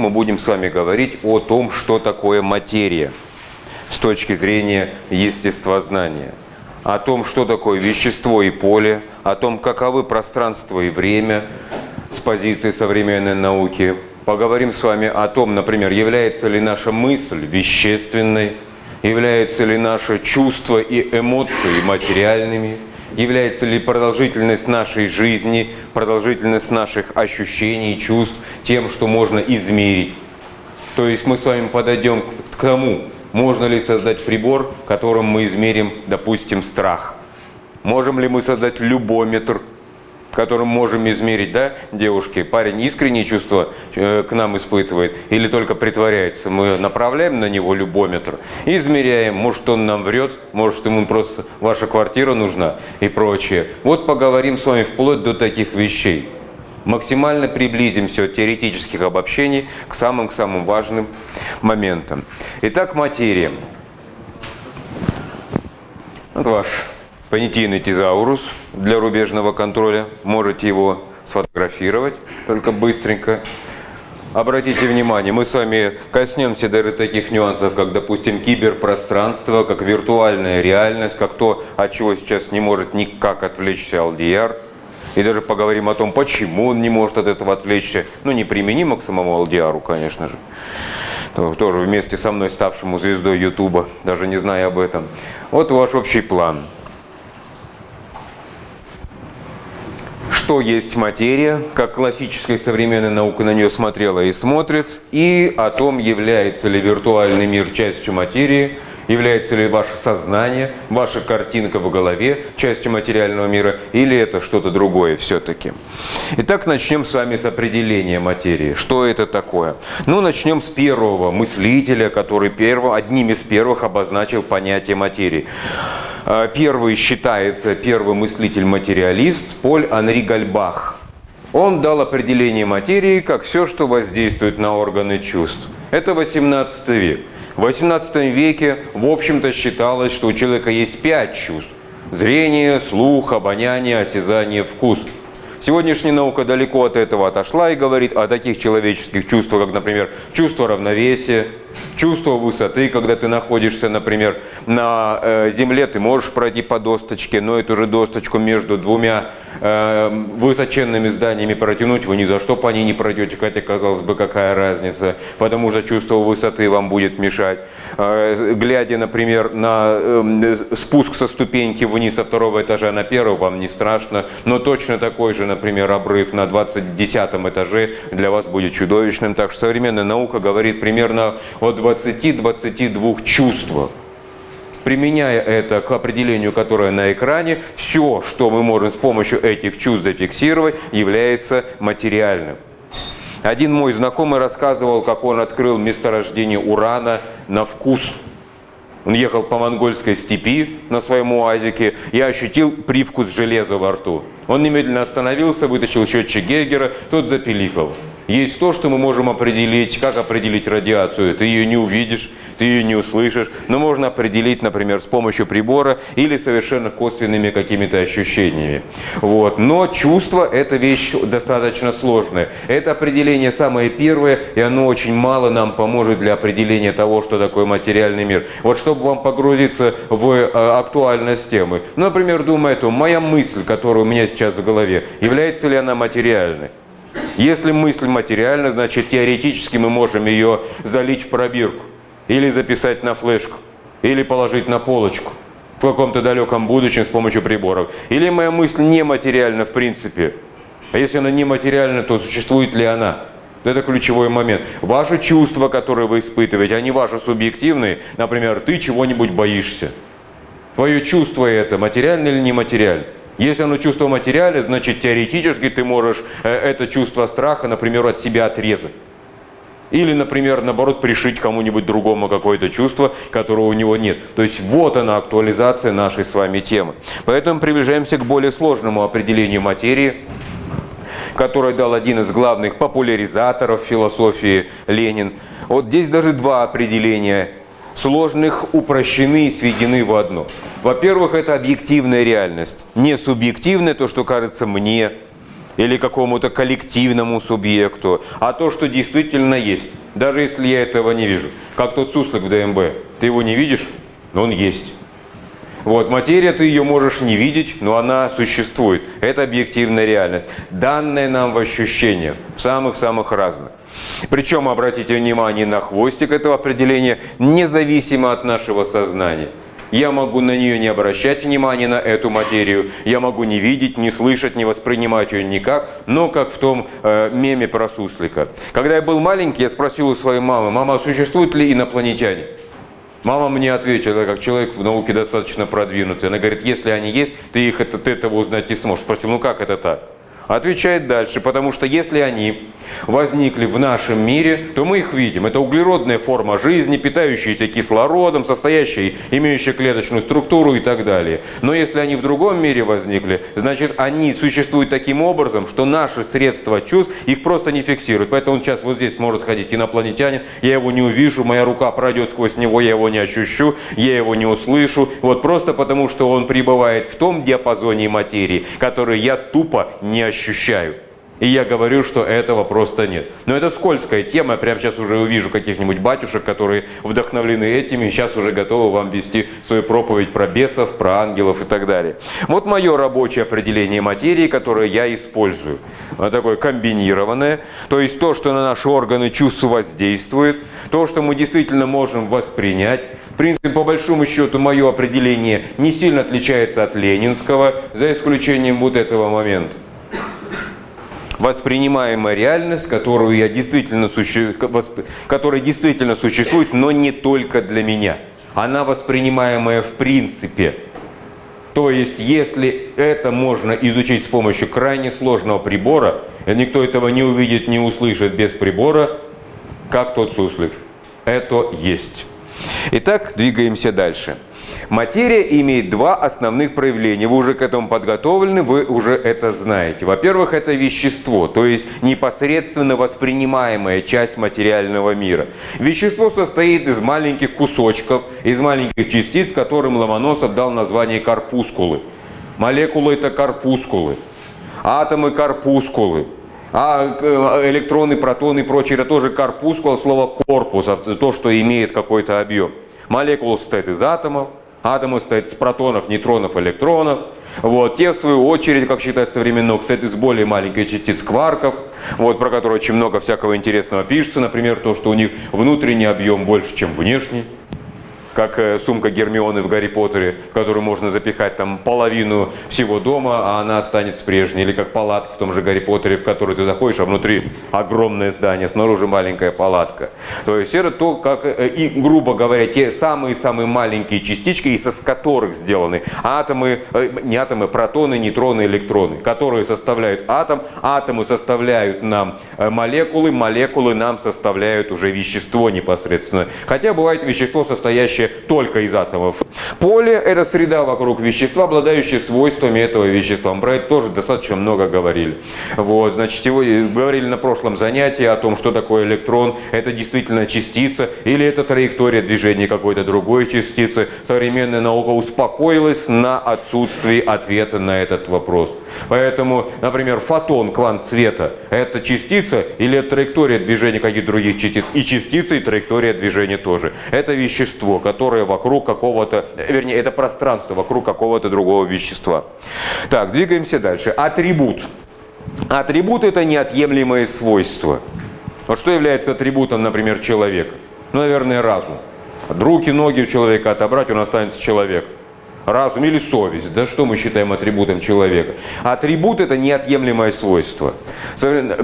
мы будем с вами говорить о том, что такое материя с точки зрения естествознания, о том, что такое вещество и поле, о том, каковы пространство и время с позиции современной науки. Поговорим с вами о том, например, является ли наша мысль вещественной, являются ли наши чувства и эмоции материальными, является ли продолжительность нашей жизни, продолжительность наших ощущений, чувств тем, что можно измерить. То есть мы с вами подойдем к тому, можно ли создать прибор, которым мы измерим, допустим, страх. Можем ли мы создать любометр, которым можем измерить, да, девушки, парень искренние чувства к нам испытывает или только притворяется. Мы направляем на него любометр и измеряем, может он нам врет, может ему просто ваша квартира нужна и прочее. Вот поговорим с вами вплоть до таких вещей. Максимально приблизимся от теоретических обобщений к самым важным моментам. Итак, материя. Вот ваш понятийный тезаурус для рубежного контроля. Можете его сфотографировать, только быстренько. Обратите внимание, мы с вами коснемся даже таких нюансов, как, допустим, киберпространство, как виртуальная реальность, как то, от чего сейчас не может никак отвлечься Алдияр. И даже поговорим о том, почему он не может от этого отвлечься. Ну, неприменимо к самому Алдияру, конечно же. Тоже вместе со мной ставшему звездой Ютуба, даже не зная об этом. Вот ваш общий план. Что есть материя, как классическая современная наука на нее смотрела и смотрит, и о том, является ли виртуальный мир частью материи, является ли ваше сознание, ваша картинка в голове частью материального мира, или это что-то другое все-таки. Итак, начнем с вами с определения материи. Что это такое? Ну, начнем с первого мыслителя, который одним из первых обозначил понятие материи. Первый считается, первый мыслитель-материалист Поль Анри Гальбах. Он дал определение материи как все, что воздействует на органы чувств. Это 18 век. В 18 веке, в общем-то, считалось, что у человека есть 5 чувств. Зрение, слух, обоняние, осязание, вкус. Сегодняшняя наука далеко от этого отошла и говорит о таких человеческих чувствах, как, например, чувство равновесия, чувство высоты, когда ты находишься, например, на земле, ты можешь пройти по досточке, но эту же досточку между двумя высоченными зданиями протянуть вы ни за что по ней не пройдете, хотя, казалось бы, какая разница, потому что чувство высоты вам будет мешать. Глядя, например, на спуск со ступеньки вниз со второго этажа на первый, вам не страшно, но точно такой же, например, обрыв на 10-м этаже для вас будет чудовищным. Так что современная наука говорит примерно о 20-22 чувствах. Применяя это к определению, которое на экране, все, что мы можем с помощью этих чувств зафиксировать, является материальным. Один мой знакомый рассказывал, как он открыл месторождение урана на вкус. Он ехал по монгольской степи на своем уазике и ощутил привкус железа во рту. Он немедленно остановился, вытащил счетчик Гейгера, тот запиликал. Есть то, что мы можем определить, как определить радиацию. Ты ее не увидишь, ты ее не услышишь, но можно определить, например, с помощью прибора или совершенно косвенными какими-то ощущениями. Вот. Но чувство – это вещь достаточно сложная. Это определение самое первое, и оно очень мало нам поможет для определения того, что такое материальный мир. Вот чтобы вам погрузиться в актуальность темы. Например, думая о том, моя мысль, которая у меня сейчас в голове, является ли она материальной? Если мысль материальна, значит теоретически мы можем ее залить в пробирку, или записать на флешку, или положить на полочку в каком-то далеком будущем с помощью приборов. Или моя мысль нематериальна в принципе. А если она нематериальна, то существует ли она? Это ключевой момент. Ваши чувства, которые вы испытываете, они ваши субъективные. Например, ты чего-нибудь боишься. Твое чувство это материально или нематериально? Если оно чувство материальное, значит теоретически ты можешь это чувство страха, например, от себя отрезать. Или, например, наоборот, пришить кому-нибудь другому какое-то чувство, которого у него нет. То есть вот она актуализация нашей с вами темы. Поэтому приближаемся к более сложному определению материи, которое дал один из главных популяризаторов философии Ленин. Вот здесь даже два определения сложных упрощены и сведены в одно. Во-первых, это объективная реальность, не субъективная, то, что кажется мне, или какому-то коллективному субъекту, а то, что действительно есть, даже если я этого не вижу. Как тот суслик в ДМБ. Ты его не видишь, но он есть. Вот, материя, ты ее можешь не видеть, но она существует. Это объективная реальность, данная нам в ощущениях, самых-самых разных. Причем обратите внимание на хвостик этого определения, независимо от нашего сознания. Я могу на нее не обращать внимания, на эту материю. Я могу не видеть, не слышать, не воспринимать ее никак, но как в том меме про суслика. Когда я был маленький, я спросил у своей мамы: мама, существуют ли инопланетяне? Мама мне ответила, как человек в науке достаточно продвинутый. Она говорит: если они есть, ты этого узнать не сможешь. Спросил: ну как это так? Отвечает дальше: потому что если они возникли в нашем мире, то мы их видим. Это углеродная форма жизни, питающаяся кислородом, состоящая, имеющая клеточную структуру и так далее. Но если они в другом мире возникли, значит они существуют таким образом, что наши средства чувств их просто не фиксируют. Поэтому он сейчас вот здесь может ходить инопланетянин, я его не увижу, моя рука пройдет сквозь него, я его не ощущу, я его не услышу. Вот просто потому, что он пребывает в том диапазоне материи, который я тупо не ощущаю. И я говорю, что этого просто нет. Но это скользкая тема. Я прямо сейчас уже увижу каких-нибудь батюшек, которые вдохновлены этими, и сейчас уже готовы вам вести свою проповедь про бесов, про ангелов и так далее. Вот мое рабочее определение материи, которое я использую. Оно такое комбинированное. То есть то, что на наши органы чувств воздействует, то, что мы действительно можем воспринять. В принципе, по большому счету, мое определение не сильно отличается от ленинского, за исключением вот этого момента. Воспринимаемая реальность, которая действительно существует, но не только для меня. Она воспринимаемая в принципе. То есть, если это можно изучить с помощью крайне сложного прибора, никто этого не увидит, не услышит без прибора, как тот суслик. Это есть. Итак, двигаемся дальше. Материя имеет два основных проявления. Вы уже к этому подготовлены, вы уже это знаете. Во-первых, это вещество, то есть непосредственно воспринимаемая часть материального мира. Вещество состоит из маленьких кусочков, из маленьких частиц, которым Ломоносов дал название корпускулы. Молекулы – это корпускулы, атомы – корпускулы. А электроны, протоны и прочее – это тоже корпускула, слово корпус, то, что имеет какой-то объем. Молекула состоит из атомов, атомы состоят из протонов, нейтронов, электронов. Вот. Те, в свою очередь, как считают современно, состоят из более маленьких частиц кварков, вот, про которые очень много всякого интересного пишется. Например, то, что у них внутренний объем больше, чем внешний. Как сумка Гермионы в Гарри Поттере, в которую можно запихать там половину всего дома, а она останется прежней. Или как палатка в том же Гарри Поттере, в которую ты заходишь, а внутри огромное здание, снаружи маленькая палатка. То есть это то, как, и, грубо говоря, те самые-самые маленькие частички, из которых сделаны атомы, не атомы, протоны, нейтроны, электроны, которые составляют атом, атомы составляют нам молекулы, молекулы нам составляют уже вещество непосредственно. Хотя бывает вещество, состоящее только из атомов. Поле – это среда вокруг вещества, обладающая свойствами этого вещества. Мы про это тоже достаточно много говорили. Вот, значит, сегодня говорили на прошлом занятии о том, что такое электрон. Это действительно частица или это траектория движения какой-то другой частицы. Современная наука успокоилась на отсутствии ответа на этот вопрос. Поэтому, например, фотон, квант света – это частица или это траектория движения каких-то других частиц? И частица, и траектория движения тоже. Это вещество, которое вокруг какого-то, вернее, это пространство вокруг какого-то другого вещества. Так, двигаемся дальше. Атрибут. Атрибут – это неотъемлемое свойство. Вот что является атрибутом, например, человека? Ну, наверное, разум. Руки, ноги у человека отобрать, он останется человек. Разум или совесть, да, что мы считаем атрибутом человека? Атрибут – это неотъемлемое свойство.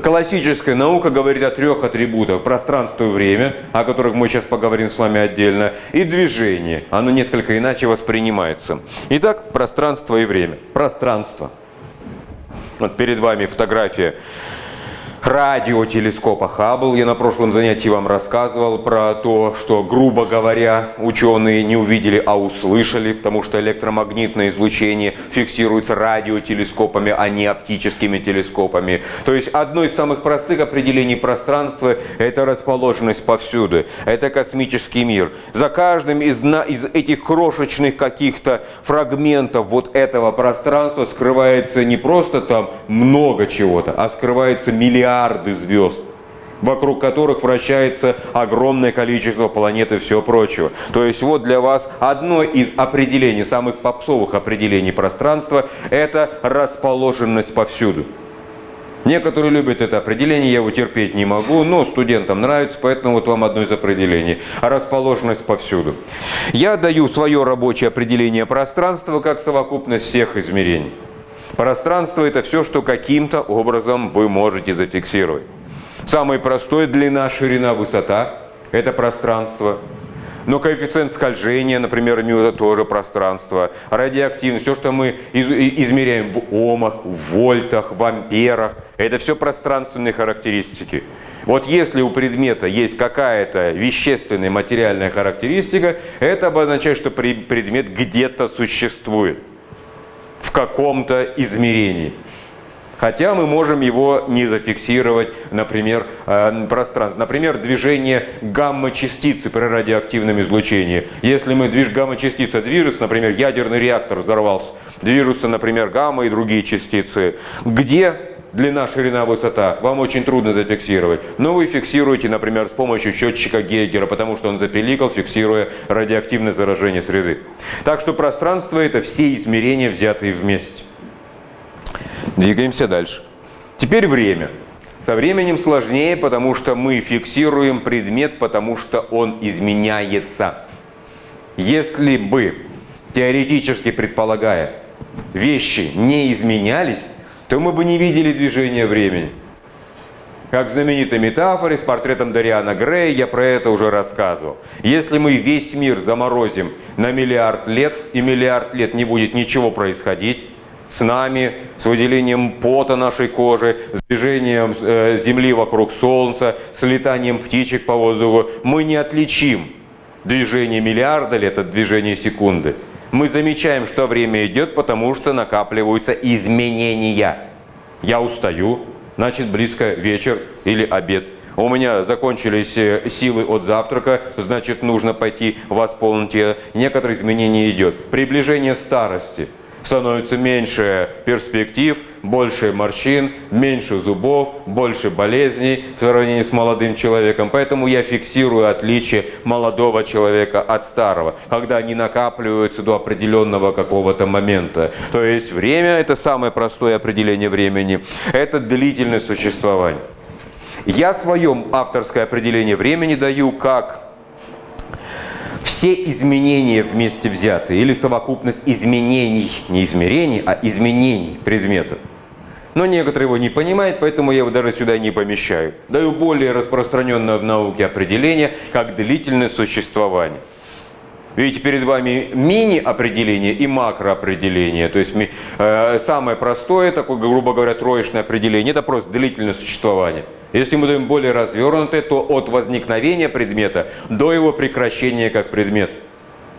Классическая наука говорит о трех атрибутах: пространство и время, о которых мы сейчас поговорим с вами отдельно, и движение. Оно несколько иначе воспринимается. Итак, пространство и время. Пространство. Вот перед вами фотография радиотелескопа Хаббл. Я на прошлом занятии вам рассказывал про то, что, грубо говоря, ученые не увидели, а услышали, потому что электромагнитное излучение фиксируется радиотелескопами, а не оптическими телескопами. То есть одно из самых простых определений пространства – это расположенность повсюду. Это космический мир. За каждым из этих крошечных каких-то фрагментов вот этого пространства скрывается не просто там много чего-то, а скрывается миллиарды звезд, вокруг которых вращается огромное количество планет и все прочее. То есть вот для вас одно из определений, самых попсовых определений пространства – это расположенность повсюду. Некоторые любят это определение, я его терпеть не могу, но студентам нравится, поэтому вот вам одно из определений. Расположенность повсюду. Я даю свое рабочее определение пространства как совокупность всех измерений. Пространство – это все, что каким-то образом вы можете зафиксировать. Самый простой – длина, ширина, высота – это пространство. Но коэффициент скольжения, например, μ, это тоже пространство. Радиоактивность, все, что мы измеряем в омах, в вольтах, в амперах – это все пространственные характеристики. Вот если у предмета есть какая-то вещественная материальная характеристика, это обозначает, что предмет где-то существует. В каком-то измерении. Хотя мы можем его не зафиксировать, например, пространство. Например, движение гамма-частицы при радиоактивном излучении. Если гамма-частица движется, например, ядерный реактор взорвался, движутся, например, гамма и другие частицы. Где длина, ширина, высота? Вам очень трудно зафиксировать. Но вы фиксируете, например, с помощью счетчика Гейгера, потому что он запиликал, фиксируя радиоактивное заражение среды. Так что пространство – это все измерения, взятые вместе. Двигаемся дальше. Теперь время. Со временем сложнее, потому что мы фиксируем предмет, потому что он изменяется. Если бы, теоретически предполагая, вещи не изменялись, то мы бы не видели движения времени. Как в знаменитой метафоре с портретом Дориана Грея, я про это уже рассказывал. Если мы весь мир заморозим на миллиард лет, и миллиард лет не будет ничего происходить с нами, с выделением пота нашей кожи, с движением Земли вокруг Солнца, с летанием птичек по воздуху, мы не отличим движение миллиарда лет от движения секунды. Мы замечаем, что время идет, потому что накапливаются изменения. Я устаю, значит близко вечер или обед. У меня закончились силы от завтрака, значит нужно пойти восполнить тело. Некоторые изменения идет. Приближение старости. Становится меньше перспектив, больше морщин, меньше зубов, больше болезней в сравнении с молодым человеком. Поэтому я фиксирую отличие молодого человека от старого, когда они накапливаются до определенного какого-то момента. То есть время – это самое простое определение времени, это длительность существования. Я свое авторское определение времени даю как все изменения вместе взятые, или совокупность изменений, не измерений, а изменений предмета. Но некоторые его не понимают, поэтому я его даже сюда не помещаю. Даю более распространенное в науке определение, как длительность существования. Видите, перед вами мини-определение и макроопределение. То есть самое простое, такое, грубо говоря, троечное определение, это просто длительность существования. Если мы даем более развернутое, то от возникновения предмета до его прекращения как предмет.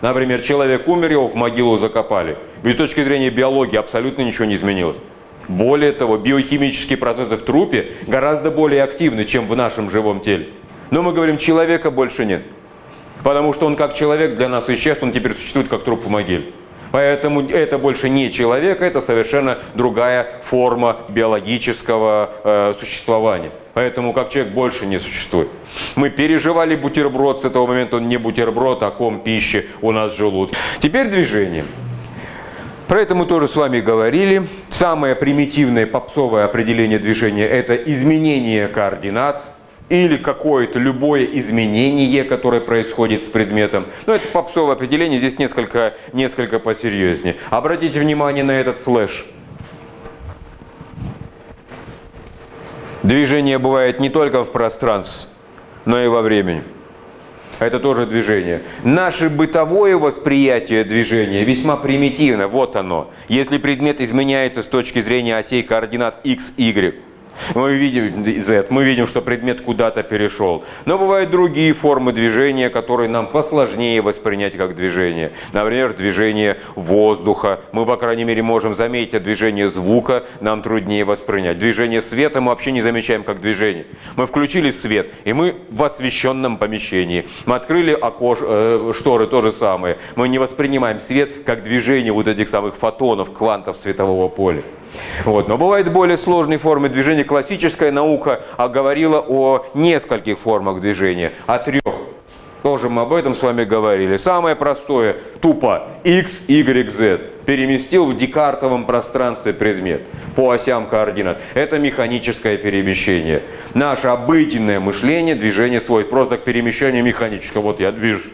Например, человек умер, его в могилу закопали. С точки зрения биологии абсолютно ничего не изменилось. Более того, биохимические процессы в трупе гораздо более активны, чем в нашем живом теле. Но мы говорим, человека больше нет. Потому что он как человек для нас исчез, он теперь существует как труп в могиле. Поэтому это больше не человек, это совершенно другая форма биологического существования. Поэтому как человек больше не существует. Мы переживали бутерброд, с этого момента он не бутерброд, а ком пищи у нас в желудке. Теперь движение. Про это мы тоже с вами говорили. Самое примитивное попсовое определение движения – это изменение координат или какое-то любое изменение, которое происходит с предметом. Но это попсовое определение, здесь несколько посерьезнее. Обратите внимание на этот слэш. Движение бывает не только в пространстве, но и во времени. Это тоже движение. Наше бытовое восприятие движения весьма примитивно. Вот оно. Если предмет изменяется с точки зрения осей координат x, y, Мы видим, что предмет куда-то перешел. Но бывают другие формы движения, которые нам посложнее воспринять как движение. Например, движение воздуха. Мы, по крайней мере, можем заметить, а движение звука нам труднее воспринять. Движение света мы вообще не замечаем как движение. Мы включили свет, и мы в освещенном помещении. Мы открыли шторы, то же самое. Мы не воспринимаем свет как движение вот этих самых фотонов, квантов светового поля. Вот. Но бывают более сложные формы движения. Классическая наука говорила о нескольких формах движения, о 3. Тоже мы об этом с вами говорили. Самое простое, тупо x, y, z. Переместил в декартовом пространстве предмет по осям координат. Это механическое перемещение. Наше обыденное мышление, движение сводит просто к перемещению механического. Вот я движусь.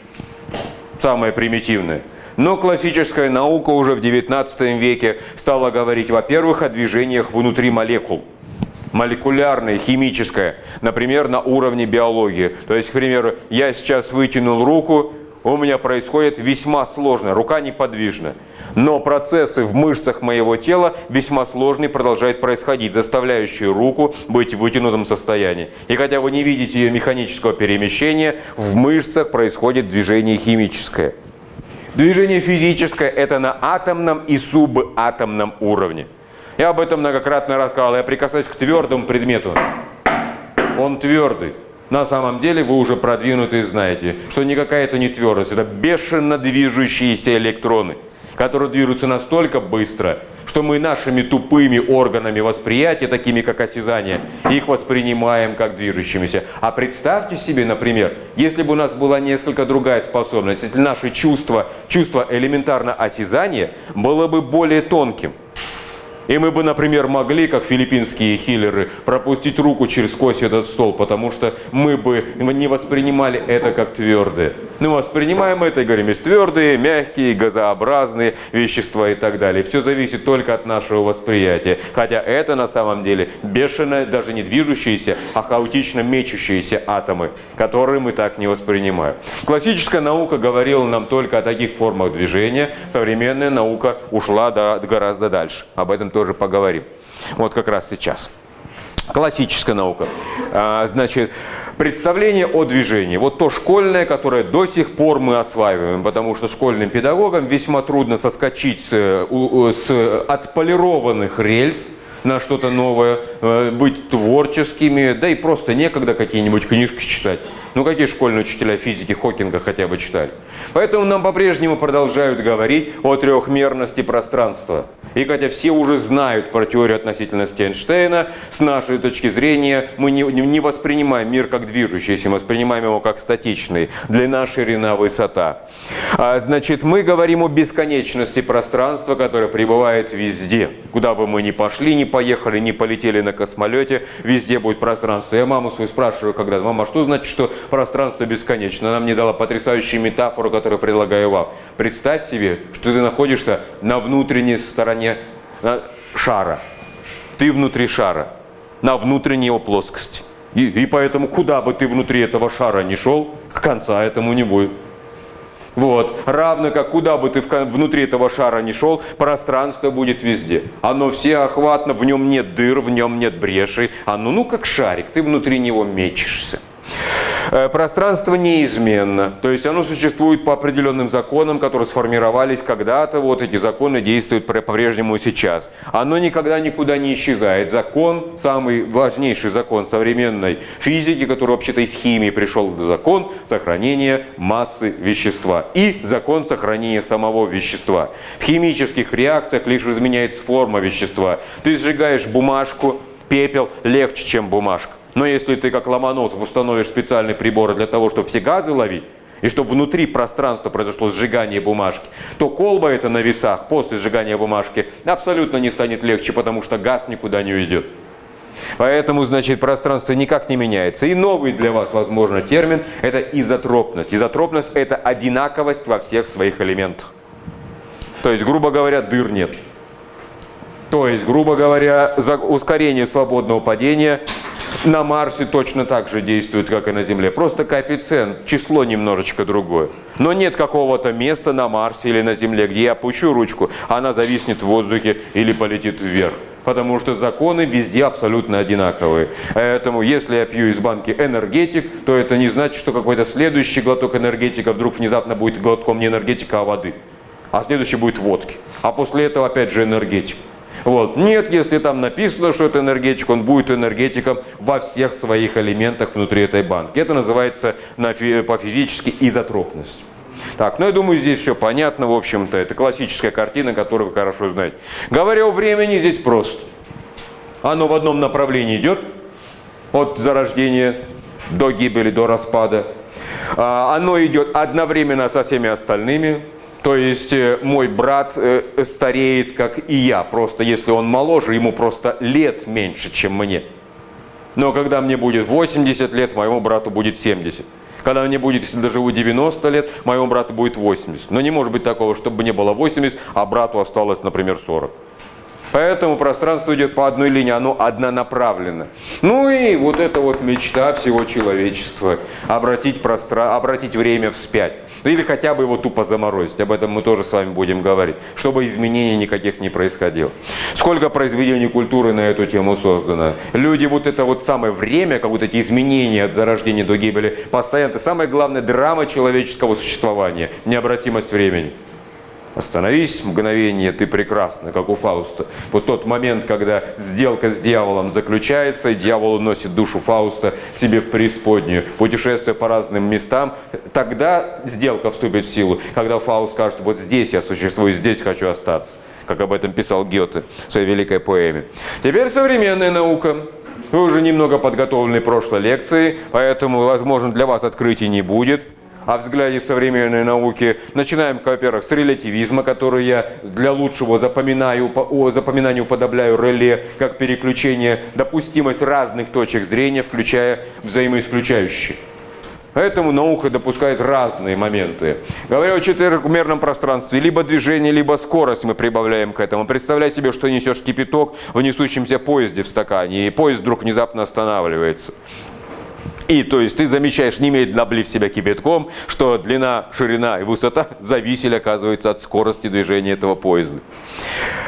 Самое примитивное. Но классическая наука уже в XIX веке стала говорить, во-первых, о движениях внутри молекул. Молекулярное, химическое, например, на уровне биологии. То есть, к примеру, я сейчас вытянул руку, у меня происходит весьма сложно, рука неподвижна. Но процессы в мышцах моего тела весьма сложные продолжают происходить, заставляющие руку быть в вытянутом состоянии. И хотя вы не видите ее механического перемещения, в мышцах происходит движение химическое. Движение физическое – это на атомном и субатомном уровне. Я об этом многократно рассказывал. Я прикасаюсь к твердому предмету. Он твердый. На самом деле вы уже продвинутые знаете, что никакая это не твердость. Это бешено движущиеся электроны, которые движутся настолько быстро, что мы нашими тупыми органами восприятия, такими как осязание, их воспринимаем как движущимися. А представьте себе, например, если бы у нас была несколько другая способность, если наше чувство элементарно осязания было бы более тонким. И мы бы, например, могли, как филиппинские хиллеры, пропустить руку сквозь этот стол, потому что мы бы не воспринимали это как твердое. Мы воспринимаем это и говорим, есть твердые, мягкие, газообразные вещества и так далее. Все зависит только от нашего восприятия. Хотя это на самом деле бешено, даже не движущиеся, а хаотично мечущиеся атомы, которые мы так не воспринимаем. Классическая наука говорила нам только о таких формах движения. Современная наука ушла гораздо дальше. Об этом тоже поговорим. Вот как раз сейчас. Классическая наука. Значит, представление о движении. Вот то школьное, которое до сих пор мы осваиваем, потому что школьным педагогам весьма трудно соскочить с отполированных рельс на что-то новое, быть творческими, да и просто некогда какие-нибудь книжки читать. Ну какие школьные учителя физики Хокинга хотя бы читали? Поэтому нам по-прежнему продолжают говорить о трехмерности пространства. И хотя все уже знают про теорию относительности Эйнштейна, с нашей точки зрения мы не воспринимаем мир как движущийся, мы воспринимаем его как статичный. Длина, ширина, высота. Значит, мы говорим о бесконечности пространства, которое пребывает везде. Куда бы мы ни пошли, ни поехали, ни полетели на космолете, везде будет пространство. Я маму свою спрашиваю когда-то: мама, что значит, что пространство бесконечно? Она мне дала потрясающую метафору, которую предлагаю вам. Представь себе, что ты находишься на внутренней стороне шара. Ты внутри шара, на внутренней его плоскости. И поэтому, куда бы ты внутри этого шара ни шел, конца этому не будет. Вот. Равно как куда бы ты внутри этого шара ни шел, пространство будет везде. Оно всеохватно, в нем нет дыр, в нем нет брешей. Оно, как шарик, ты внутри него мечешься. Пространство неизменно, то есть оно существует по определенным законам, которые сформировались когда-то, вот эти законы действуют по-прежнему и сейчас. Оно никогда никуда не исчезает. Закон, самый важнейший закон современной физики, который вообще-то из химии пришел, закон сохранения массы вещества и закон сохранения самого вещества. В химических реакциях лишь изменяется форма вещества. Ты сжигаешь бумажку, пепел легче, чем бумажка. Но если ты, как Ломоносов, установишь специальные приборы для того, чтобы все газы ловить, и чтобы внутри пространства произошло сжигание бумажки, то колба эта на весах после сжигания бумажки абсолютно не станет легче, потому что газ никуда не уйдет. Поэтому, значит, пространство никак не меняется. И новый для вас, возможно, термин – это изотропность. Изотропность – это одинаковость во всех своих элементах. То есть, грубо говоря, дыр нет. То есть, грубо говоря, ускорение свободного падения на Марсе точно так же действует, как и на Земле. Просто коэффициент, число немножечко другое. Но нет какого-то места на Марсе или на Земле, где я опущу ручку, она зависнет в воздухе или полетит вверх. потому что законы везде абсолютно одинаковые. Поэтому если я пью из банки энергетик, то это не значит, что какой-то следующий глоток энергетика вдруг внезапно будет глотком не энергетика, а воды. А следующий будет водки. А после этого опять же энергетик. Вот. Нет, если там написано, что это энергетик, он будет энергетиком во всех своих элементах внутри этой банки. Это называется по-физически изотропность. Так, ну я думаю, здесь все понятно, в общем-то, это классическая картина, которую вы хорошо знаете. Говоря о времени, здесь просто. Оно в одном направлении идет, от зарождения до гибели, до распада. Оно идет одновременно со всеми остальными. То есть мой брат стареет, как и я, просто если он моложе, ему просто лет меньше, чем мне. Но когда мне будет 80 лет, моему брату будет 70. Когда мне будет, если доживу 90 лет, моему брату будет 80. Но не может быть такого, чтобы мне было 80, а брату осталось, например, 40. Поэтому пространство идет по одной линии, оно однонаправленно. Ну и вот эта вот мечта всего человечества – обратить время вспять. Или хотя бы его тупо заморозить. Об этом мы тоже с вами будем говорить, чтобы изменений никаких не происходило. Сколько произведений культуры на эту тему создано. Люди вот это вот самое время, как вот эти изменения от зарождения до гибели, постоянно. Это самая главная драма человеческого существования – необратимость времени. Остановись, мгновение, ты прекрасна, как у Фауста. Вот тот момент, когда сделка с дьяволом заключается, и дьявол уносит душу Фауста к себе в преисподнюю, путешествуя по разным местам, тогда сделка вступит в силу, когда Фауст скажет, вот здесь я существую, здесь хочу остаться, как об этом писал Гёте в своей великой поэме. Теперь современная наука. Вы уже немного подготовлены прошлой лекцией, поэтому, возможно, для вас открытий не будет. О взгляде современной науки начинаем, во-первых, с релятивизма, который я для лучшего запоминания уподобляю реле, как переключение, допустимость разных точек зрения, включая взаимоисключающие. Поэтому наука допускает разные моменты. Говоря о четырехмерном пространстве, либо движение, либо скорость мы прибавляем к этому. Представляй себе, что несешь кипяток в несущемся поезде в стакане, и поезд вдруг внезапно останавливается. И то есть ты замечаешь, немедленно облив себя кипятком, что длина, ширина и высота зависели, оказывается, от скорости движения этого поезда.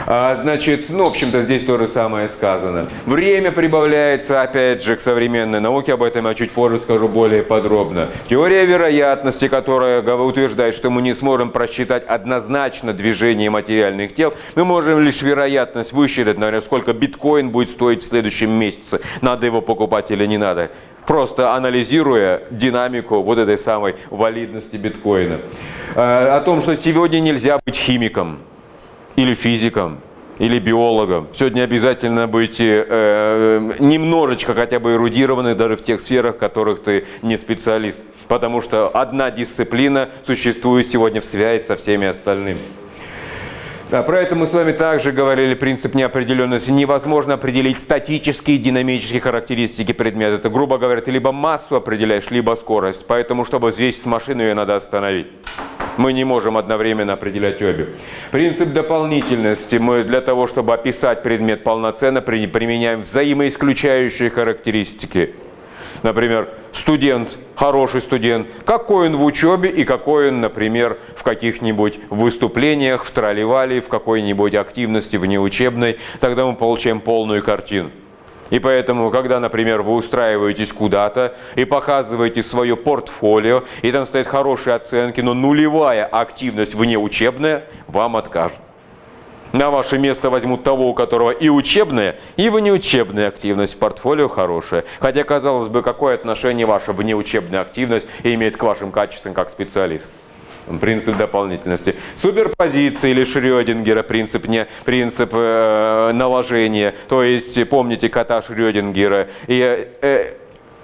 Значит, в общем-то, здесь то же самое сказано. Время прибавляется, опять же, к современной науке, об этом я чуть позже скажу более подробно. Теория вероятности, которая утверждает, что мы не сможем просчитать однозначно движение материальных тел, мы можем лишь вероятность высчитать, наверное, сколько биткоин будет стоить в следующем месяце, надо его покупать или не надо. Просто анализируя динамику вот этой самой валидности биткоина. О том, что сегодня нельзя быть химиком, или физиком, или биологом. Сегодня обязательно быть немножечко хотя бы эрудированным даже в тех сферах, в которых ты не специалист. Потому что одна дисциплина существует сегодня в связи со всеми остальными. Да, про это мы с вами также говорили, принцип неопределенности. Невозможно определить статические и динамические характеристики предмета. Это, грубо говоря, ты либо массу определяешь, либо скорость. Поэтому, чтобы взвесить машину, ее надо остановить. Мы не можем одновременно определять обе. Принцип дополнительности. Мы для того, чтобы описать предмет полноценно, применяем взаимоисключающие характеристики. Например, студент, хороший студент, какой он в учебе и какой он, например, в каких-нибудь выступлениях, в тролливале, в какой-нибудь активности внеучебной, тогда мы получаем полную картину. И поэтому, когда, например, вы устраиваетесь куда-то и показываете свое портфолио, и там стоят хорошие оценки, но нулевая активность внеучебная, вам откажут. На ваше место возьмут того, у которого и учебная, и внеучебная активность в портфолио хорошая. Хотя, казалось бы, какое отношение ваша внеучебная активность имеет к вашим качествам как специалист? Принцип дополнительности. Суперпозиция или Шрёдингера, принцип наложения. То есть, помните кота Шрёдингера. И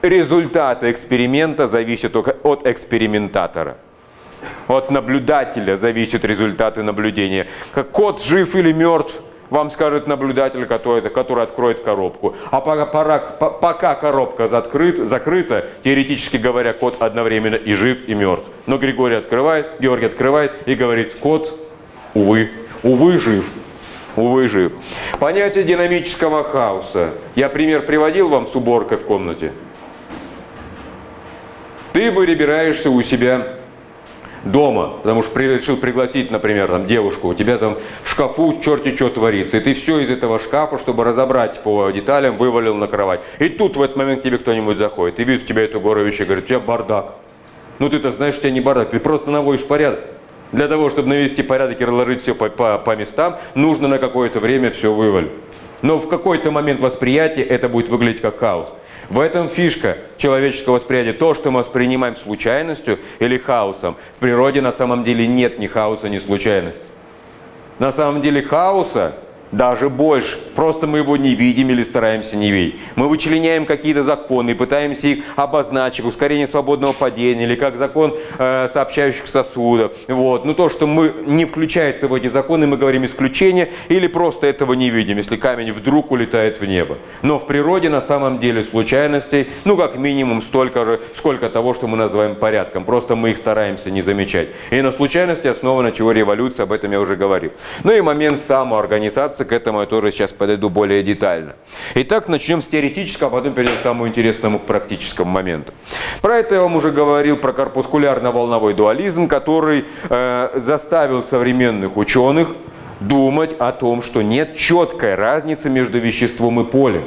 результаты эксперимента зависят от экспериментатора. От наблюдателя зависят результаты наблюдения. Как кот жив или мертв, вам скажет наблюдатель, который откроет коробку. А пока коробка закрыта, теоретически говоря, кот одновременно и жив, и мертв. Но Георгий открывает и говорит, кот, увы, жив. Увы, жив. Понятие динамического хаоса. Я пример приводил вам с уборкой в комнате. Ты перебираешься у себя дома, потому что решил пригласить, например, там, девушку, у тебя там в шкафу черти что творится, и ты все из этого шкафа, чтобы разобрать по деталям, вывалил на кровать. И тут в этот момент к тебе кто-нибудь заходит, и видит у тебя эту гору вещей, говорит, у тебя бардак. Ну ты-то знаешь, у тебя не бардак, ты просто наводишь порядок. Для того, чтобы навести порядок и разложить все по местам, нужно на какое-то время все вывалить. Но в какой-то момент восприятия это будет выглядеть как хаос. В этом фишка человеческого восприятия. То, что мы воспринимаем случайностью или хаосом, в природе на самом деле нет ни хаоса, ни случайности. На самом деле хаоса даже больше. Просто мы его не видим или стараемся не видеть. Мы вычленяем какие-то законы, пытаемся их обозначить, ускорение свободного падения, или как закон сообщающих сосудов. Вот. Но то, что мы не включается в эти законы, мы говорим исключение, или просто этого не видим, если камень вдруг улетает в небо. Но в природе на самом деле случайностей, ну как минимум столько же, сколько того, что мы называем порядком. Просто мы их стараемся не замечать. И на случайности основана теория эволюции, об этом я уже говорил. Ну и момент самоорганизации. К этому я тоже сейчас подойду более детально. Итак, начнем с теоретического, а потом перейдем к самому интересному, к практическому моменту. Про это я вам уже говорил, про корпускулярно-волновой дуализм, который заставил современных ученых думать о том, что нет четкой разницы между веществом и полем.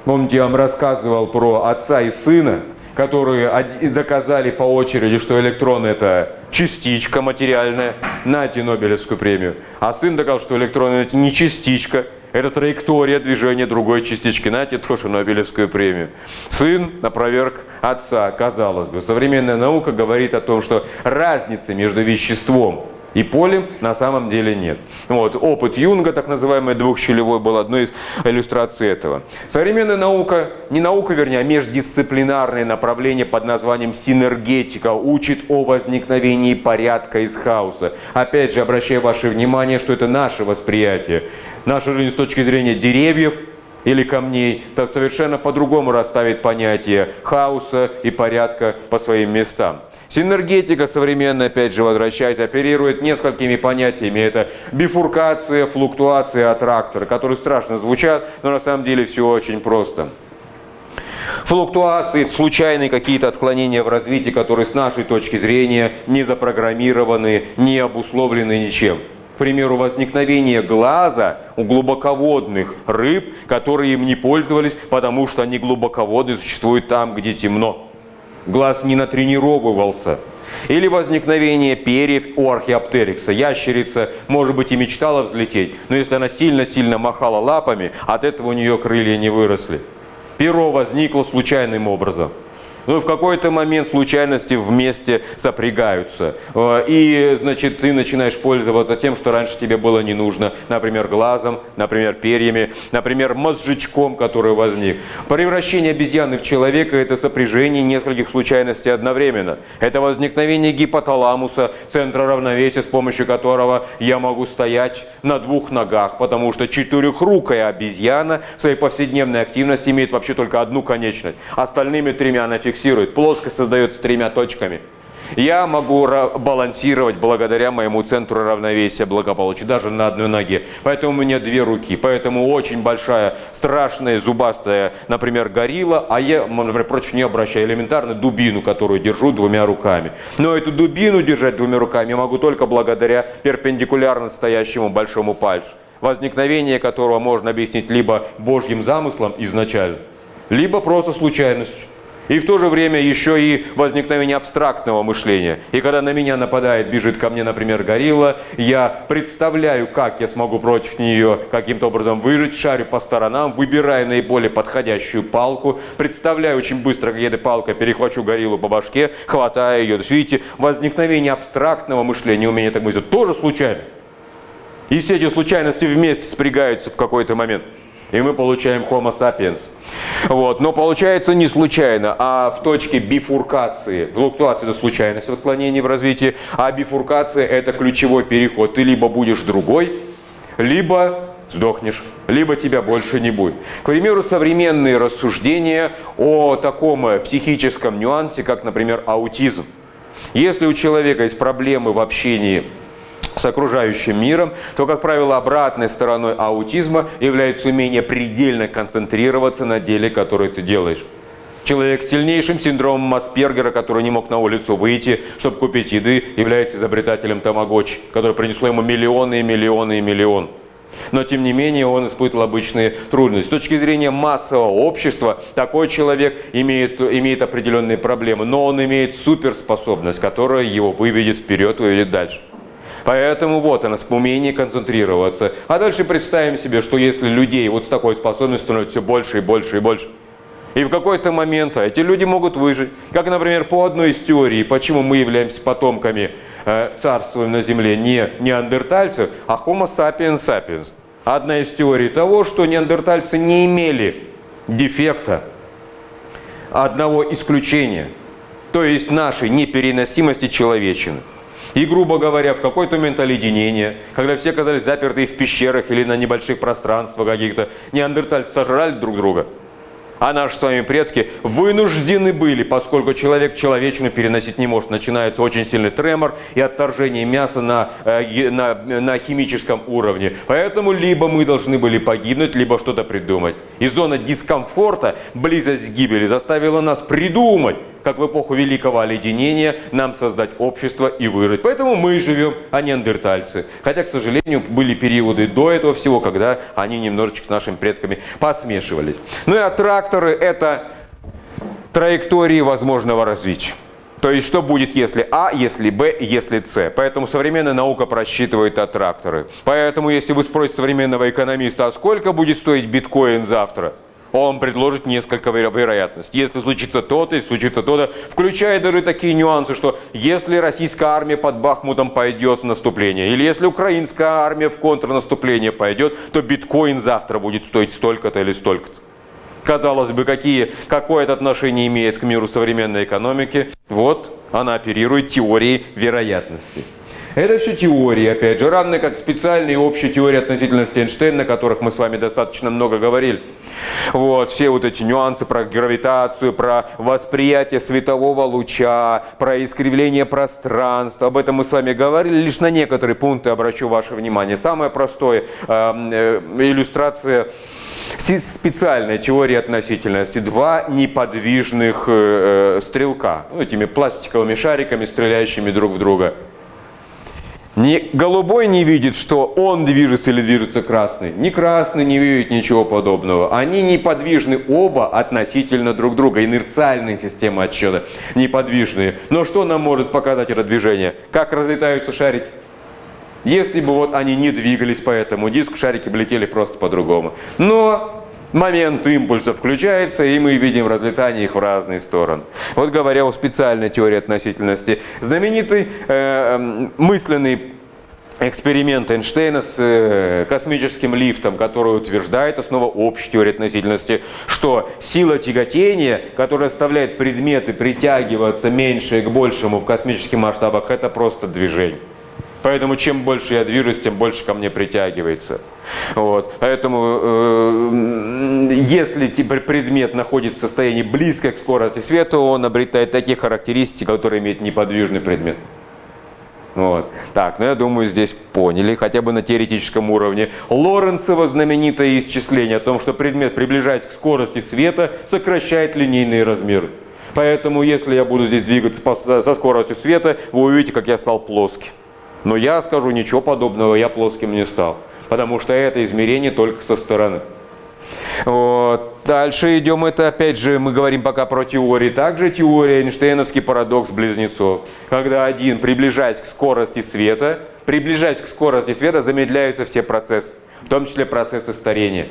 Помните, я вам рассказывал про отца и сына, которые доказали по очереди, что электрон это частичка материальная, нате Нобелевскую премию. А сын доказал, что электрон это не частичка, это траектория движения другой частички, нате тоже Нобелевскую премию. Сын опроверг отца, казалось бы. Современная наука говорит о том, что разницы между веществом и полем на самом деле нет. Вот, опыт Юнга, так называемый двухщелевой, был одной из иллюстраций этого. Современная наука, не наука, вернее, а междисциплинарное направление под названием синергетика учит о возникновении порядка из хаоса. Опять же, обращаю ваше внимание, что это наше восприятие. Наша жизнь с точки зрения деревьев или камней, то совершенно по-другому расставит понятие хаоса и порядка по своим местам. Синергетика современная, опять же, возвращаясь, оперирует несколькими понятиями. Это бифуркация, флуктуация, аттрактор, которые страшно звучат, но на самом деле все очень просто. Флуктуации, случайные какие-то отклонения в развитии, которые с нашей точки зрения не запрограммированы, не обусловлены ничем. К примеру, возникновение глаза у глубоководных рыб, которые им не пользовались, потому что они глубоководные, существуют там, где темно. Глаз не натренировывался. Или возникновение перьев у археоптерикса. Ящерица, может быть, и мечтала взлететь, но если она сильно-сильно махала лапами, от этого у нее крылья не выросли. Перо возникло случайным образом. Но в какой-то момент случайности вместе сопрягаются. И, значит, ты начинаешь пользоваться тем, что раньше тебе было не нужно. Например, глазом, например, перьями, например, мозжечком, который возник. Превращение обезьяны в человека – это сопряжение нескольких случайностей одновременно. Это возникновение гипоталамуса, центра равновесия, с помощью которого я могу стоять на двух ногах, потому что четырехрукая обезьяна в своей повседневной активности имеет вообще только одну конечность. Остальными тремя она фиксирует. Плоскость создается тремя точками. Я могу балансировать благодаря моему центру равновесия благополучия, даже на одной ноге. Поэтому у меня две руки. Поэтому очень большая, страшная, зубастая, например, горилла, а я, например, против нее обращаю элементарно дубину, которую держу двумя руками. Но эту дубину держать двумя руками я могу только благодаря перпендикулярно стоящему большому пальцу, возникновение которого можно объяснить либо Божьим замыслом изначально, либо просто случайностью. И в то же время еще и возникновение абстрактного мышления. И когда на меня нападает, бежит ко мне, например, горилла, я представляю, как я смогу против нее каким-то образом выжить, шарю по сторонам, выбираю наиболее подходящую палку, представляю очень быстро, как я этой палкой перехвачу гориллу по башке, хватаю ее. То есть, видите, возникновение абстрактного мышления у меня так мыслит тоже случайно. И все эти случайности вместе спрягаются в какой-то момент. И мы получаем Homo sapiens. Вот. Но получается не случайно, а в точке бифуркации. Флуктуация – это случайность в отклонении в развитии, а бифуркация – это ключевой переход. Ты либо будешь другой, либо сдохнешь, либо тебя больше не будет. К примеру, современные рассуждения о таком психическом нюансе, как, например, аутизм. Если у человека есть проблемы в общении с окружающим миром, то, как правило, обратной стороной аутизма является умение предельно концентрироваться на деле, которое ты делаешь. Человек с сильнейшим синдромом Аспергера, который не мог на улицу выйти, чтобы купить еды, является изобретателем тамагочи, которое принесло ему миллионы и миллионы и миллион. Но, тем не менее, он испытывал обычные трудности. С точки зрения массового общества, такой человек имеет определенные проблемы, но он имеет суперспособность, которая его выведет вперед, выведет дальше. Поэтому вот она, умение концентрироваться. А дальше представим себе, что если людей вот с такой способностью становится все больше и больше и больше, и в какой-то момент эти люди могут выжить. Как, например, по одной из теорий, почему мы являемся потомками, царствуем на Земле не неандертальцев, а Homo sapiens sapiens. Одна из теорий того, что неандертальцы не имели дефекта, одного исключения, то есть нашей непереносимости человечины. И, грубо говоря, в какой-то момент оледенения, когда все оказались заперты в пещерах или на небольших пространствах каких-то, неандертальцы сожрали друг друга. А наши с вами предки вынуждены были, поскольку человек человечину переносить не может. Начинается очень сильный тремор и отторжение мяса на химическом уровне. Поэтому либо мы должны были погибнуть, либо что-то придумать. И зона дискомфорта, близость к гибели, заставила нас придумать, как в эпоху Великого Оледенения, нам создать общество и выжить. Поэтому мы живем, а не неандертальцы. Хотя, к сожалению, были периоды до этого всего, когда они немножечко с нашими предками посмешивались. Ну и аттракторы – это траектории возможного развития. То есть, что будет, если А, если Б, если С. Поэтому современная наука просчитывает аттракторы. Поэтому, если вы спросите современного экономиста, а сколько будет стоить биткоин завтра, он предложит несколько вероятностей. Если случится то-то и случится то-то, включая даже такие нюансы, что если российская армия под Бахмутом пойдет в наступление, или если украинская армия в контрнаступление пойдет, то биткоин завтра будет стоить столько-то или столько-то. Казалось бы, какое это отношение имеет к миру современной экономики? Вот она оперирует теорией вероятности. Это все теории, опять же, равно как специальные и общие теории относительности Эйнштейна, о которых мы с вами достаточно много говорили. Вот, все вот эти нюансы про гравитацию, про восприятие светового луча, про искривление пространства. Об этом мы с вами говорили, лишь на некоторые пункты обращу ваше внимание. Самое простое иллюстрация специальной теории относительности. Два неподвижных стрелка, этими пластиковыми шариками, стреляющими друг в друга. Ни голубой не видит, что он движется или движется красный. Ни красный не видит ничего подобного. Они неподвижны оба относительно друг друга. Инерциальные системы отсчета неподвижные. Но что нам может показать это движение? Как разлетаются шарики? Если бы вот они не двигались по этому диску, шарики бы летели просто по-другому. Но момент импульса включается, и мы видим разлетание их в разные стороны. Вот говоря о специальной теории относительности, знаменитый мысленный эксперимент Эйнштейна с космическим лифтом, который утверждает основа общей теории относительности, что сила тяготения, которая заставляет предметы притягиваться меньше к большему в космических масштабах, это просто движение. Поэтому чем больше я движусь, тем больше ко мне притягивается. Вот. Поэтому если предмет находится в состоянии близко к скорости света, он обретает такие характеристики, которые имеет неподвижный предмет. Вот. Так, я думаю, здесь поняли, хотя бы на теоретическом уровне. Лоренцево знаменитое исчисление о том, что предмет, приближаясь к скорости света, сокращает линейные размеры. Поэтому, если я буду здесь двигаться со скоростью света, вы увидите, как я стал плоским. Но я скажу, ничего подобного, я плоским не стал. Потому что это измерение только со стороны. Вот. Дальше идем, это опять же мы говорим пока про теории. Также теория Эйнштейновский парадокс близнецов. Когда один, приближаясь к скорости света, замедляются все процессы. В том числе процессы старения.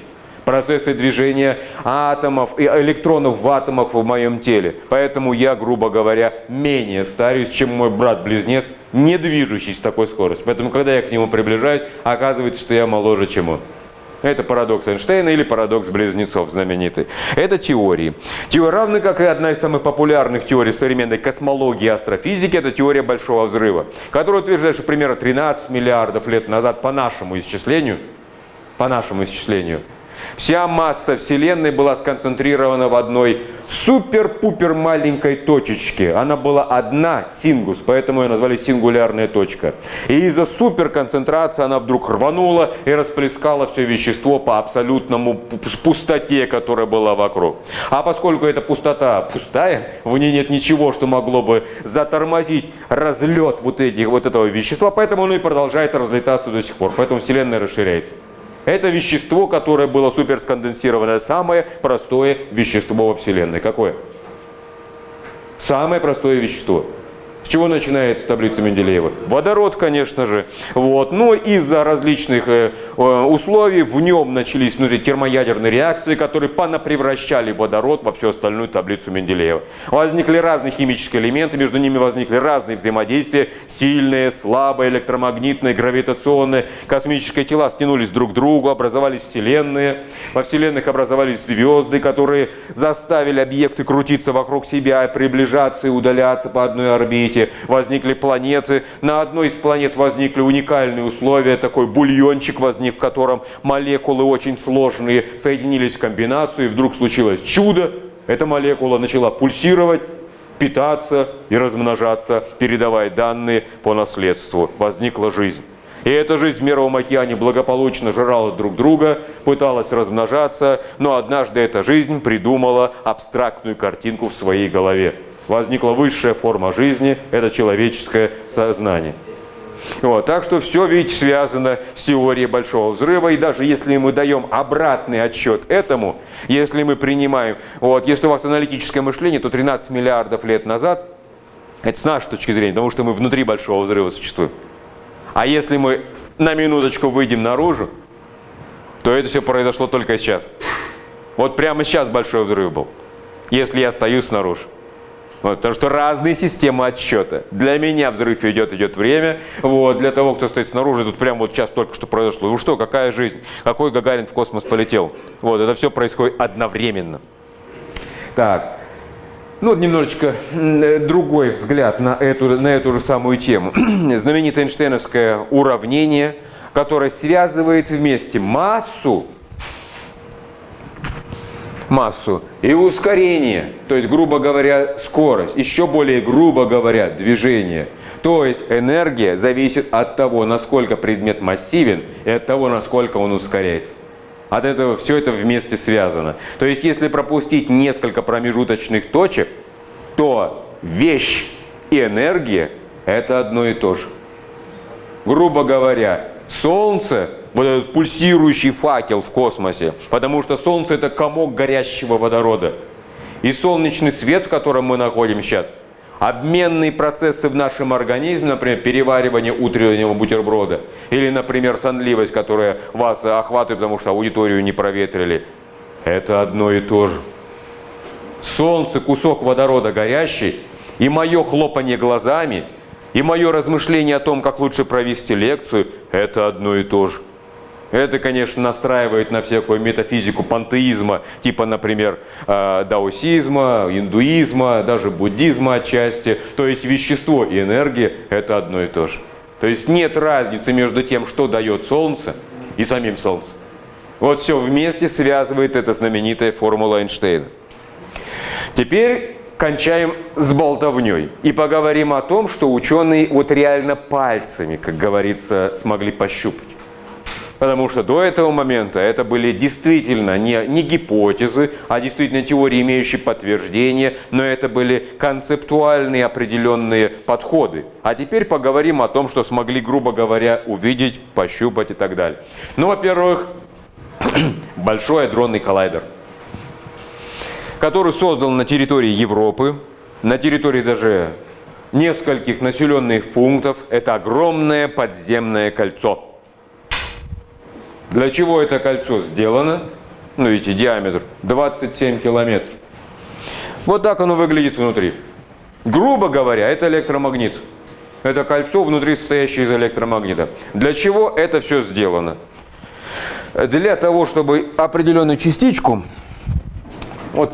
Процессы движения атомов и электронов в атомах в моем теле. Поэтому я, грубо говоря, менее старюсь, чем мой брат-близнец, не движущийся с такой скоростью. Поэтому, когда я к нему приближаюсь, оказывается, что я моложе, чем он. Это парадокс Эйнштейна или парадокс близнецов знаменитый. Это теории. Теория, равно как и одна из самых популярных теорий современной космологии и астрофизики, это теория Большого взрыва, которая утверждает, что примерно 13 миллиардов лет назад по нашему исчислению, Вся масса Вселенной была сконцентрирована в одной супер-пупер маленькой точечке. Она была одна, сингус, поэтому ее назвали сингулярная точка. И из-за суперконцентрации она вдруг рванула и расплескала все вещество по абсолютному пустоте, которая была вокруг. А поскольку эта пустота пустая, в ней нет ничего, что могло бы затормозить разлет вот этого вещества, поэтому оно и продолжает разлетаться до сих пор. Поэтому Вселенная расширяется. Это вещество, которое было суперсконденсированное, самое простое вещество во Вселенной. Какое? Самое простое вещество. С чего начинается таблица Менделеева? Водород, конечно же. Вот. Но из-за различных условий в нем начались внутри термоядерные реакции, которые понапревращали водород во всю остальную таблицу Менделеева. Возникли разные химические элементы, между ними возникли разные взаимодействия. Сильные, слабые, электромагнитные, гравитационные. Космические тела стянулись друг к другу, образовались вселенные. Во вселенных образовались звезды, которые заставили объекты крутиться вокруг себя, приближаться и удаляться по одной орбите. Возникли планеты. На одной из планет возникли уникальные условия. Такой бульончик возник, в котором молекулы очень сложные соединились в комбинацию. И вдруг случилось чудо. Эта молекула начала пульсировать, питаться и размножаться, передавая данные по наследству. Возникла жизнь. И эта жизнь в Мировом океане благополучно жрала друг друга, пыталась размножаться, но однажды эта жизнь придумала абстрактную картинку в своей голове. Возникла высшая форма жизни, это человеческое сознание. Вот, так что все, видите, связано с теорией Большого взрыва. И даже если мы даем обратный отсчет этому, если мы принимаем, если у вас аналитическое мышление, то 13 миллиардов лет назад, это с нашей точки зрения, потому что мы внутри Большого взрыва существуем. А если мы на минуточку выйдем наружу, то это все произошло только сейчас. Вот прямо сейчас Большой взрыв был, если я стою снаружи. Потому что разные системы отсчета. Для меня взрыв идет время. Для того, кто стоит снаружи, тут прямо вот сейчас только что произошло. Ну что, какая жизнь? Какой Гагарин в космос полетел? Это все происходит одновременно. Так, немножечко другой взгляд на эту же самую тему. Знаменитое Эйнштейновское уравнение, которое связывает вместе массу и ускорение, то есть, грубо говоря, скорость, еще более грубо говоря, движение. То есть энергия зависит от того, насколько предмет массивен, и от того, насколько он ускоряется. От этого все это вместе связано. То есть если пропустить несколько промежуточных точек, то вещь и энергия – это одно и то же. Грубо говоря, Солнце, вот этот пульсирующий факел в космосе, потому что Солнце – это комок горящего водорода. И солнечный свет, в котором мы находимся сейчас, обменные процессы в нашем организме, например, переваривание утреннего бутерброда, или, например, сонливость, которая вас охватывает, потому что аудиторию не проветрили, это одно и то же. Солнце – кусок водорода горящий, и мое хлопанье глазами – и мое размышление о том, как лучше провести лекцию, это одно и то же. Это, конечно, настраивает на всякую метафизику пантеизма, типа, например, даосизма, индуизма, даже буддизма отчасти. То есть вещество и энергия – это одно и то же. То есть нет разницы между тем, что дает Солнце, и самим Солнцем. Вот все вместе связывает эта знаменитая формула Эйнштейна. Теперь кончаем с болтовней и поговорим о том, что ученые реально пальцами, как говорится, смогли пощупать. Потому что до этого момента это были действительно не гипотезы, а действительно теории, имеющие подтверждение, но это были концептуальные определенные подходы. А теперь поговорим о том, что смогли, грубо говоря, увидеть, пощупать и так далее. Во-первых, Большой адронный коллайдер, который создан на территории Европы, на территории даже нескольких населенных пунктов. Это огромное подземное кольцо. Для чего это кольцо сделано? Видите, диаметр 27 километров. Вот так оно выглядит внутри. Грубо говоря, это электромагнит. Это кольцо внутри, состоящее из электромагнита. Для чего это все сделано? Для того, чтобы определенную частичку,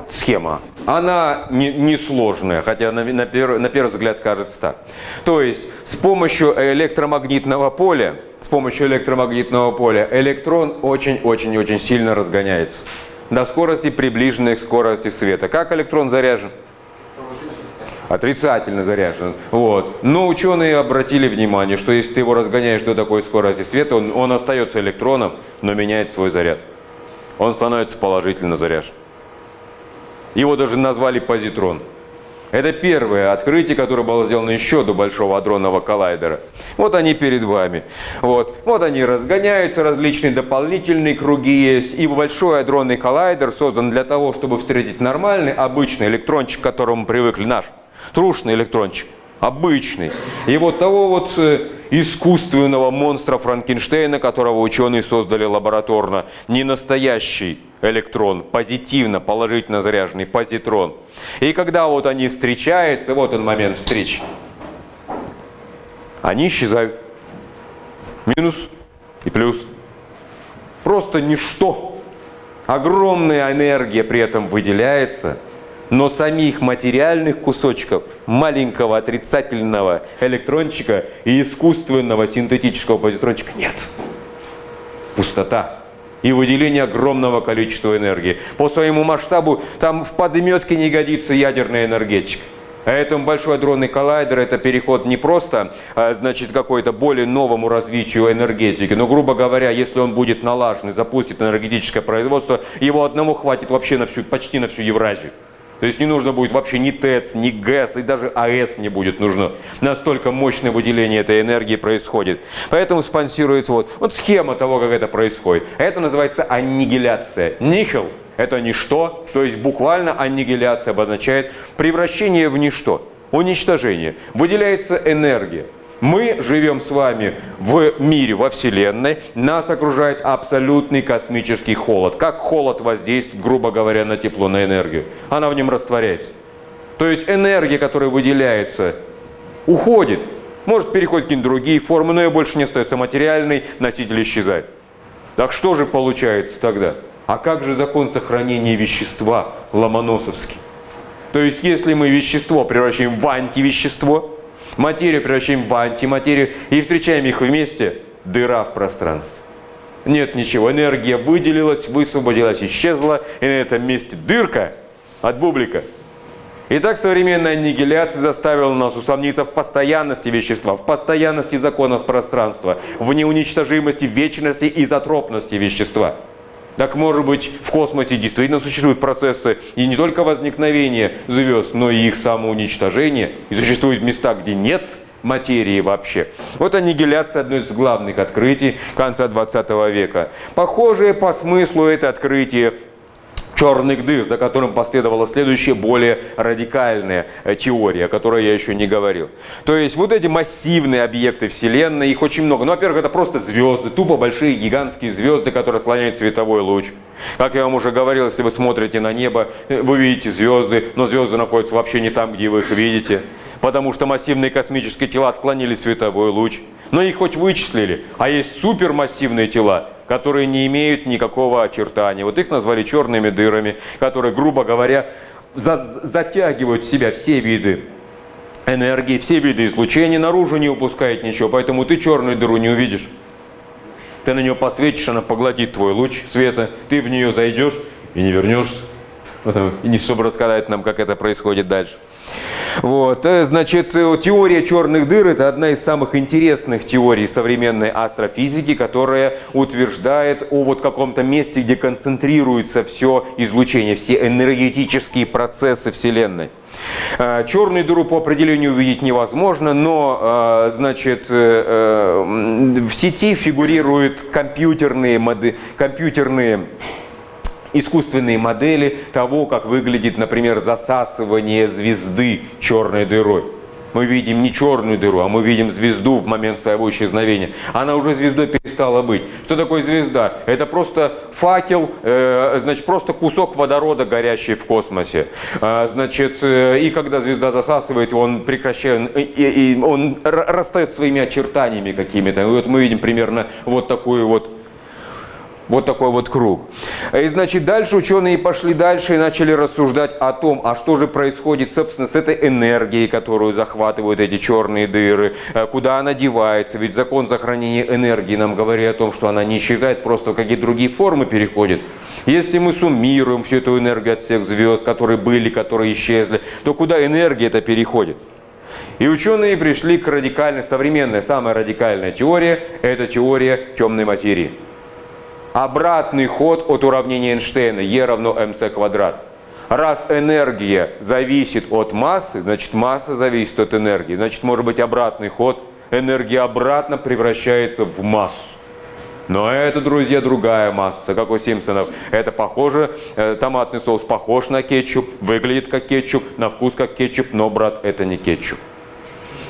схема. Она несложная, хотя на первый взгляд кажется так. То есть с помощью электромагнитного поля, электрон очень-очень-очень сильно разгоняется до скорости, приближенной к скорости света. Как электрон заряжен? Отрицательно заряжен. Вот. Но ученые обратили внимание, что если ты его разгоняешь до такой скорости света, он остается электроном, но меняет свой заряд. Он становится положительно заряжен. Его даже назвали позитрон. Это первое открытие, которое было сделано еще до Большого адронного коллайдера. Вот они перед вами. Вот они разгоняются, различные дополнительные круги есть. И Большой адронный коллайдер создан для того, чтобы встретить нормальный, обычный электрончик, к которому мы привыкли, наш трушный электрончик. Обычный. И вот того вот искусственного монстра Франкенштейна, которого ученые создали лабораторно, не настоящий электрон, позитивно, положительно заряженный позитрон. И когда вот они встречаются, вот он момент встречи, они исчезают. Минус и плюс. Просто ничто. Огромная энергия при этом выделяется, но самих материальных кусочков, маленького отрицательного электрончика и искусственного синтетического позитрончика нет. Пустота. И выделение огромного количества энергии. По своему масштабу там в подметке не годится ядерная энергетика. Поэтому Большой адронный коллайдер — это переход не просто, какой-то более новому развитию энергетики, но, грубо говоря, если он будет налажен и запустит энергетическое производство, его одному хватит вообще почти на всю Евразию. То есть не нужно будет вообще ни ТЭЦ, ни ГЭС, и даже АЭС не будет нужно. Настолько мощное выделение этой энергии происходит. Поэтому спонсируется вот схема того, как это происходит. Это называется аннигиляция. Нихил — это ничто, то есть буквально аннигиляция обозначает превращение в ничто, уничтожение. Выделяется энергия. Мы живем с вами в мире, во Вселенной, нас окружает абсолютный космический холод. Как холод воздействует, грубо говоря, на тепло, на энергию? Она в нем растворяется. То есть энергия, которая выделяется, уходит. Может переходить в какие-то другие формы, но ее больше не остается материальной, носитель исчезает. Так что же получается тогда? А как же закон сохранения вещества ломоносовский? То есть если мы вещество превращаем в антивещество, материю превращаем в антиматерию и встречаем их вместе, дыра в пространстве. Нет ничего, энергия выделилась, высвободилась, исчезла, и на этом месте дырка от бублика. Итак, современная аннигиляция заставила нас усомниться в постоянности вещества, в постоянности законов пространства, в неуничтожимости, вечности, изотропности вещества. Так, может быть, в космосе действительно существуют процессы и не только возникновения звезд, но и их самоуничтожения. И существуют места, где нет материи вообще. Вот аннигиляция — одно из главных открытий конца 20 века. Похожее по смыслу это открытие черных дыр, за которым последовала следующая, более радикальная теория, о которой я еще не говорил. То есть вот эти массивные объекты Вселенной, их очень много. Ну, во-первых, это просто звезды, тупо большие гигантские звезды, которые отклоняют световой луч. Как я вам уже говорил, если вы смотрите на небо, вы видите звезды, но звезды находятся вообще не там, где вы их видите, потому что массивные космические тела отклонили световой луч. Но их хоть вычислили, а есть супермассивные тела, которые не имеют никакого очертания. Вот их назвали черными дырами, которые, грубо говоря, затягивают в себя все виды энергии, все виды излучения, наружу не упускает ничего. Поэтому ты черную дыру не увидишь. Ты на нее посветишь, она поглотит твой луч света, ты в нее зайдешь и не вернешься. И не чтобы рассказать нам, как это происходит дальше. Вот, значит, теория черных дыр — это одна из самых интересных теорий современной астрофизики, которая утверждает о вот каком-то месте, где концентрируется все излучение, все энергетические процессы Вселенной. Черную дыру по определению увидеть невозможно, но, значит, в сети фигурируют компьютерные искусственные модели того, как выглядит, например, засасывание звезды черной дырой. Мы видим не черную дыру, а мы видим звезду в момент своего исчезновения. Она уже звездой перестала быть. Что такое звезда? Это просто факел, значит, просто кусок водорода, горящий в космосе. Значит, и когда звезда засасывает, он прекращает, и он расстает своими очертаниями какими-то. И вот мы видим примерно вот такую вот Вот такой вот круг. И значит, дальше ученые пошли дальше и начали рассуждать о том, а что же происходит, собственно, с этой энергией, которую захватывают эти черные дыры, куда она девается. Ведь закон сохранения энергии нам говорит о том, что она не исчезает, просто в какие-то другие формы переходит. Если мы суммируем всю эту энергию от всех звезд, которые были, которые исчезли, то куда энергия это переходит? И ученые пришли к радикальной, современной, самая радикальная теория – это теория темной материи. Обратный ход от уравнения Эйнштейна E равно mc квадрат. Раз энергия зависит от массы, значит масса зависит от энергии. Значит, может быть обратный ход, энергия обратно превращается в массу. Но это, друзья, другая масса, как у Симпсонов. Это похоже, томатный соус похож на кетчуп, выглядит как кетчуп, на вкус как кетчуп, но, брат, это не кетчуп.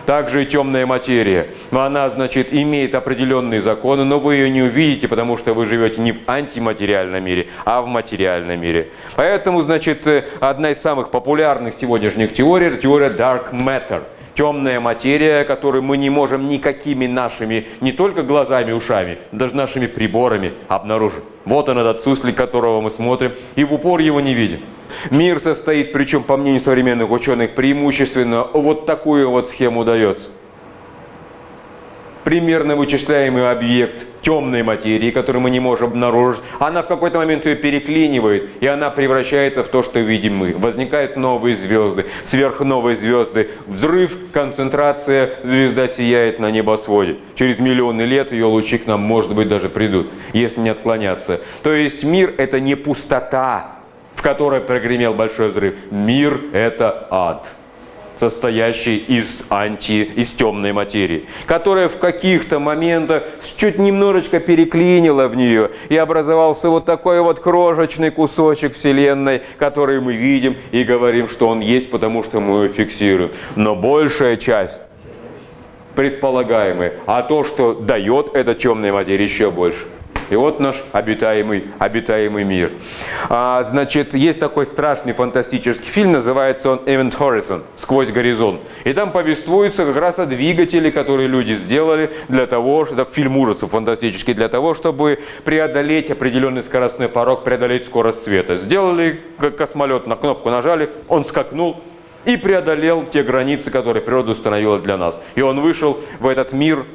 Также и темная материя. Она, значит, имеет определенные законы, но вы ее не увидите, потому что вы живете не в антиматериальном мире, а в материальном мире. Поэтому, значит, одна из самых популярных сегодняшних теорий – это теория Dark Matter. Темная материя, которую мы не можем никакими нашими, не только глазами, ушами, даже нашими приборами обнаружить. Вот он, этот суслик, которого мы смотрим, и в упор его не видим. Мир состоит, причем, по мнению современных ученых, преимущественно вот такую вот схему дается. Примерно вычисляемый объект темной материи, который мы не можем обнаружить, она в какой-то момент ее переклинивает, и она превращается в то, что видим мы. Возникают новые звезды, сверхновые звезды, взрыв, концентрация, звезда сияет на небосводе. Через миллионы лет ее лучи к нам, может быть, даже придут, если не отклоняться. То есть мир – это не пустота, в которой прогремел большой взрыв. Мир – это ад, состоящий из темной материи, которая в каких-то моментах чуть немножечко переклинила в нее, и образовался вот такой вот крошечный кусочек Вселенной, который мы видим и говорим, что он есть, потому что мы его фиксируем. Но большая часть предполагаемая, а то, что дает эта темная материя, еще больше. И вот наш обитаемый мир. Значит, есть такой страшный фантастический фильм, называется он Event Horizon, «Сквозь горизонт». И там повествуется как раз о двигателе, который люди сделали для того, что это фильм ужасов фантастический, для того, чтобы преодолеть определенный скоростной порог, преодолеть скорость света. Сделали космолет, на кнопку нажали, он скакнул и преодолел те границы, которые природа установила для нас. И он вышел в этот мир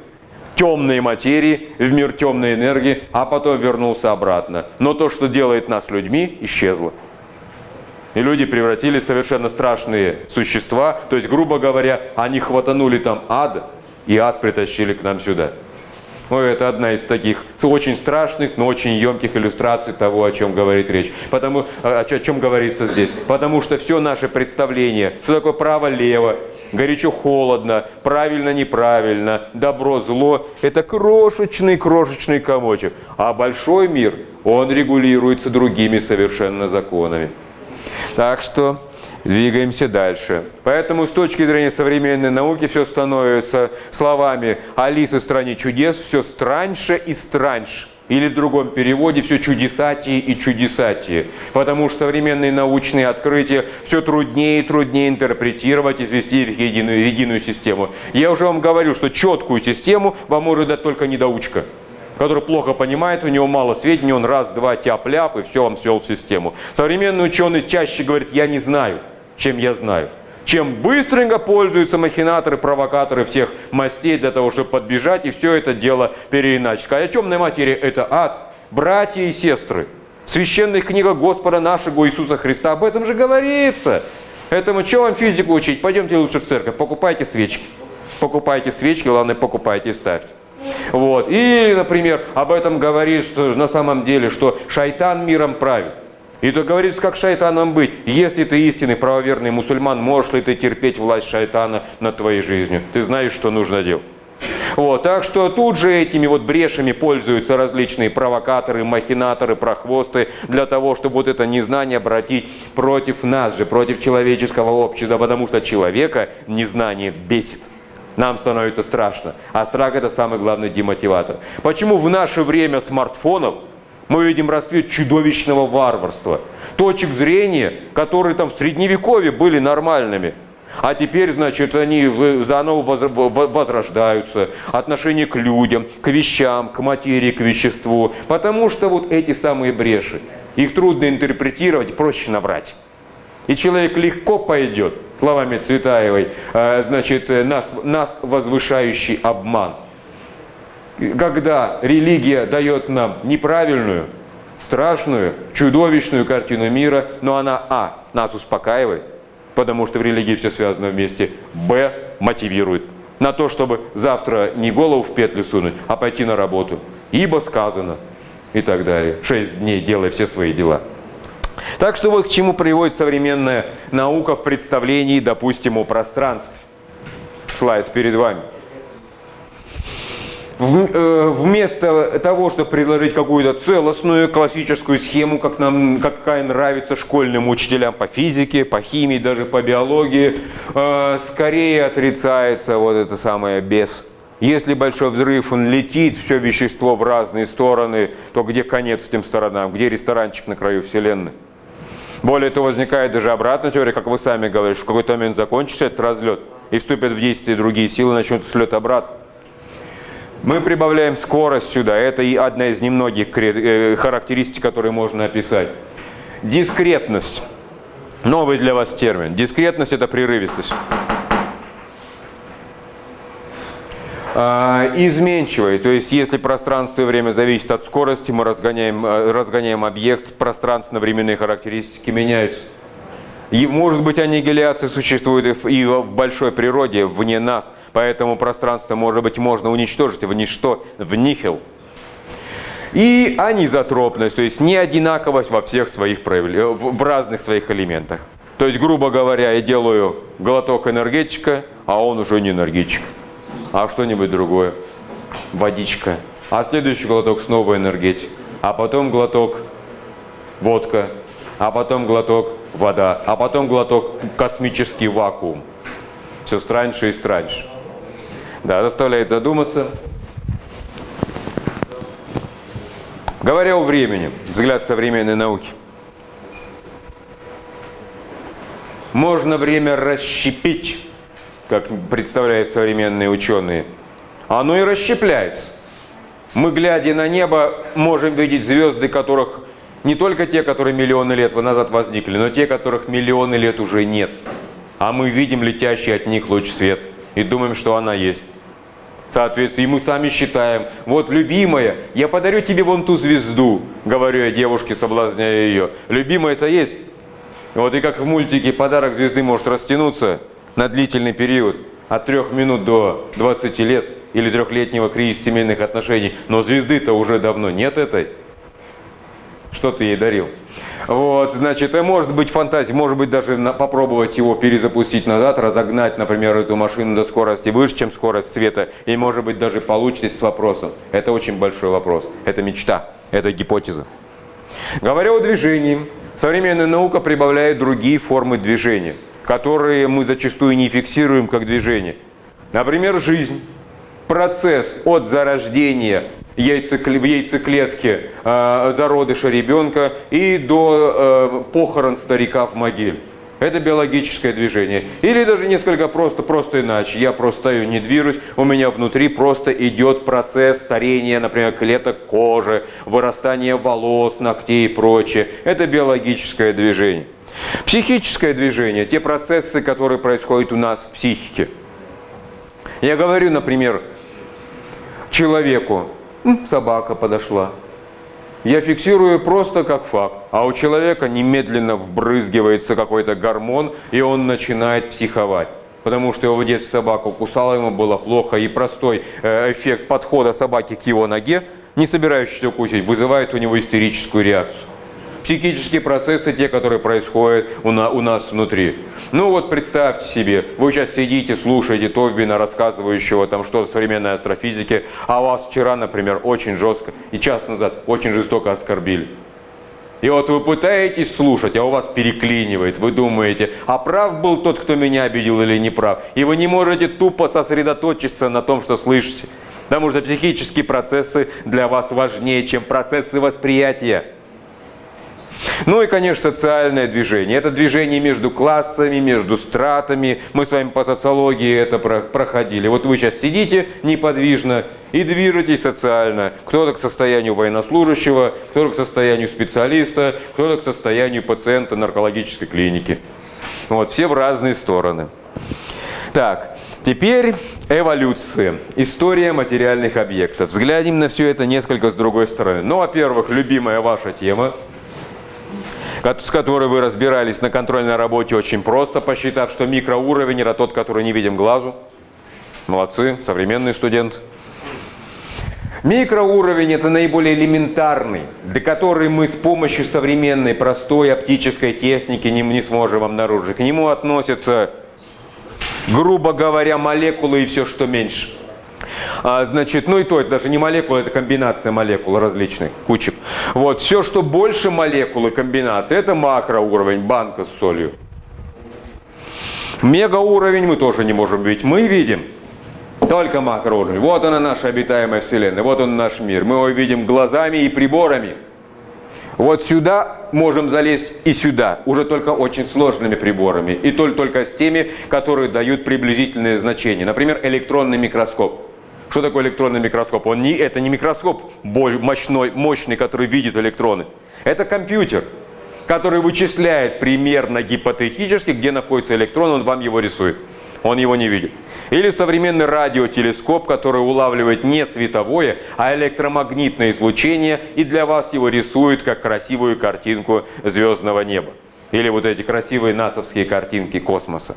темной материи, в мир темной энергии, а потом вернулся обратно. Но то, что делает нас людьми, исчезло. И люди превратились в совершенно страшные существа. То есть, грубо говоря, они хватанули там ада, и ад притащили к нам сюда. Ну, это одна из таких очень страшных, но очень емких иллюстраций того, о чем говорит речь. О чем говорится здесь. Потому что все наше представление, что такое право-лево, горячо-холодно, правильно-неправильно, добро-зло, это крошечный комочек. А большой мир, он регулируется другими совершенно законами. Так что двигаемся дальше. Поэтому с точки зрения современной науки все становится словами «Алисы в стране чудес», все страньше и страньше. Или в другом переводе все чудесатее и чудесатее. Потому что современные научные открытия все труднее и труднее интерпретировать и свести в единую систему. Я уже вам говорю, что четкую систему вам может дать только недоучка, который плохо понимает, у него мало сведений, он раз-два тяп-ляп и все вам свел в систему. Современный ученый чаще говорит: я не знаю, чем я знаю. Чем быстренько пользуются махинаторы, провокаторы всех мастей для того, чтобы подбежать и все это дело переиначить. А темная материя – это ад. Братья и сестры, в священных книгах Господа нашего Иисуса Христа об этом же говорится. Поэтому что вам физику учить? Пойдемте лучше в церковь, покупайте свечки. Покупайте свечки, главное, покупайте и ставьте. Вот. И, например, об этом говорит, что на самом деле, что шайтан миром правит. И то говорится, как шайтаном быть. Если ты истинный правоверный мусульман, можешь ли ты терпеть власть шайтана над твоей жизнью? Ты знаешь, что нужно делать. Вот, так что тут же этими вот брешами пользуются различные провокаторы, махинаторы, прохвосты, для того, чтобы вот это незнание обратить против нас же, против человеческого общества, потому что человека незнание бесит. Нам становится страшно, а страх – это самый главный демотиватор. Почему в наше время смартфонов мы видим расцвет чудовищного варварства? Точек зрения, которые там в Средневековье были нормальными. А теперь, значит, они заново возрождаются. Отношение к людям, к вещам, к материи, к веществу. Потому что вот эти самые бреши, их трудно интерпретировать, проще наврать. И человек легко пойдет, словами Цветаевой, значит, нас возвышающий обман. Когда религия дает нам неправильную, страшную, чудовищную картину мира, но она, нас успокаивает, потому что в религии все связано вместе, мотивирует на то, чтобы завтра не голову в петлю сунуть, а пойти на работу. Ибо сказано и так далее. 6 дней делай все свои дела. Так что вот к чему приводит современная наука в представлении, допустим, о пространстве. Слайд перед вами. Вместо того, чтобы предложить какую-то целостную классическую схему, какая нравится школьным учителям по физике, по химии, даже по биологии, скорее отрицается вот это самое без. Если большой взрыв, он летит, все вещество в разные стороны, то где конец этим сторонам, где ресторанчик на краю Вселенной? Более того, возникает даже обратная теория, как вы сами говорите, что в какой-то момент закончится этот разлет, и вступят в действие другие силы, начнут слет обратно. Мы прибавляем скорость сюда, это и одна из немногих характеристик, которые можно описать. Дискретность. Новый для вас термин. Дискретность – это прерывистость. Изменчивость, то есть если пространство и время зависит от скорости, мы разгоняем объект, пространственно-временные характеристики меняются. И, может быть, аннигиляция существует и в большой природе, вне нас, поэтому пространство, может быть, можно уничтожить в ничто, в нихил. И анизотропность, то есть неодинаковость во всех своих в разных своих элементах. То есть, грубо говоря, я делаю глоток энергетика, а он уже не энергетик, а что-нибудь другое, водичка. А следующий глоток снова энергетик, а потом глоток водка, а потом глоток вода, а потом глоток космический вакуум. Все страньше и страньше. Да, заставляет задуматься. Говоря о времени, взгляд современной науки. Можно время расщепить, как представляют современные ученые. Оно и расщепляется. Мы, глядя на небо, можем видеть звезды, которых не только те, которые миллионы лет назад возникли, но те, которых миллионы лет уже нет. А мы видим летящий от них луч света и думаем, что она есть. Соответственно, и мы сами считаем, вот, любимая, я подарю тебе вон ту звезду, говорю я девушке, соблазняя ее. Любимая-то есть. Вот и как в мультике подарок звезды может растянуться на длительный период, от 3 минут до 20 лет, или 3-летнего кризиса семейных отношений, но звезды-то уже давно нет этой. Что ты ей дарил? Вот, значит, может быть фантазия, может быть даже попробовать его перезапустить назад, разогнать, например, эту машину до скорости выше, чем скорость света, и может быть даже получитесь с вопросом. Это очень большой вопрос, это мечта, это гипотеза. Говоря о движении, современная наука прибавляет другие формы движения, которые мы зачастую не фиксируем как движение. Например, жизнь. Процесс от зарождения в яйцеклетке зародыша ребенка и до похорон старика в могиле. Это биологическое движение. Или даже несколько просто иначе. Я просто стою, не движусь, у меня внутри просто идет процесс старения, например, клеток кожи, вырастания волос, ногтей и прочее. Это биологическое движение. Психическое движение, те процессы, которые происходят у нас в психике. Я говорю, например, человеку, собака подошла. Я фиксирую просто как факт. А у человека немедленно вбрызгивается какой-то гормон, и он начинает психовать. Потому что его в детстве собака кусала, ему было плохо. И простой эффект подхода собаки к его ноге, не собирающийся укусить, вызывает у него истерическую реакцию. Психические процессы, те, которые происходят у нас внутри. Ну вот представьте себе, вы сейчас сидите, слушаете Товбина, рассказывающего там что-то в современной астрофизике, а вас вчера, например, очень жестко и час назад очень жестоко оскорбили. И вот вы пытаетесь слушать, а у вас переклинивает, вы думаете, а прав был тот, кто меня обидел, или не прав. И вы не можете тупо сосредоточиться на том, что слышите. Потому что психические процессы для вас важнее, чем процессы восприятия. Ну и, конечно, социальное движение. Это движение между классами, между стратами. Мы с вами по социологии это проходили. Вот вы сейчас сидите неподвижно и движетесь социально. Кто-то к состоянию военнослужащего, кто-то к состоянию специалиста, кто-то к состоянию пациента наркологической клиники. Вот, все в разные стороны. Так, теперь эволюция. История материальных объектов. Взглянем на все это несколько с другой стороны. Ну, во-первых, любимая ваша тема, с которой вы разбирались на контрольной работе очень просто, посчитав, что микроуровень – это тот, который не видим глазу. Молодцы, современный студент. Микроуровень – это наиболее элементарный, до которого мы с помощью современной простой оптической техники не сможем обнаружить. К нему относятся, грубо говоря, молекулы и все, что меньше. Значит, ну и то, это даже не молекулы, это комбинация молекул различных, кучек. Вот, все, что больше молекул и комбинаций, это макроуровень, банка с солью. Мегауровень мы тоже не можем видеть. Мы видим только макроуровень. Вот она, наша обитаемая Вселенная, вот он наш мир. Мы его видим глазами и приборами. Вот сюда можем залезть и сюда, уже только очень сложными приборами. И только с теми, которые дают приблизительные значения. Например, электронный микроскоп. Что такое электронный микроскоп? Это не микроскоп мощный, который видит электроны. Это компьютер, который вычисляет примерно гипотетически, где находится электрон, он вам его рисует. Он его не видит. Или современный радиотелескоп, который улавливает не световое, а электромагнитное излучение, и для вас его рисует как красивую картинку звездного неба. Или вот эти красивые насовские картинки космоса.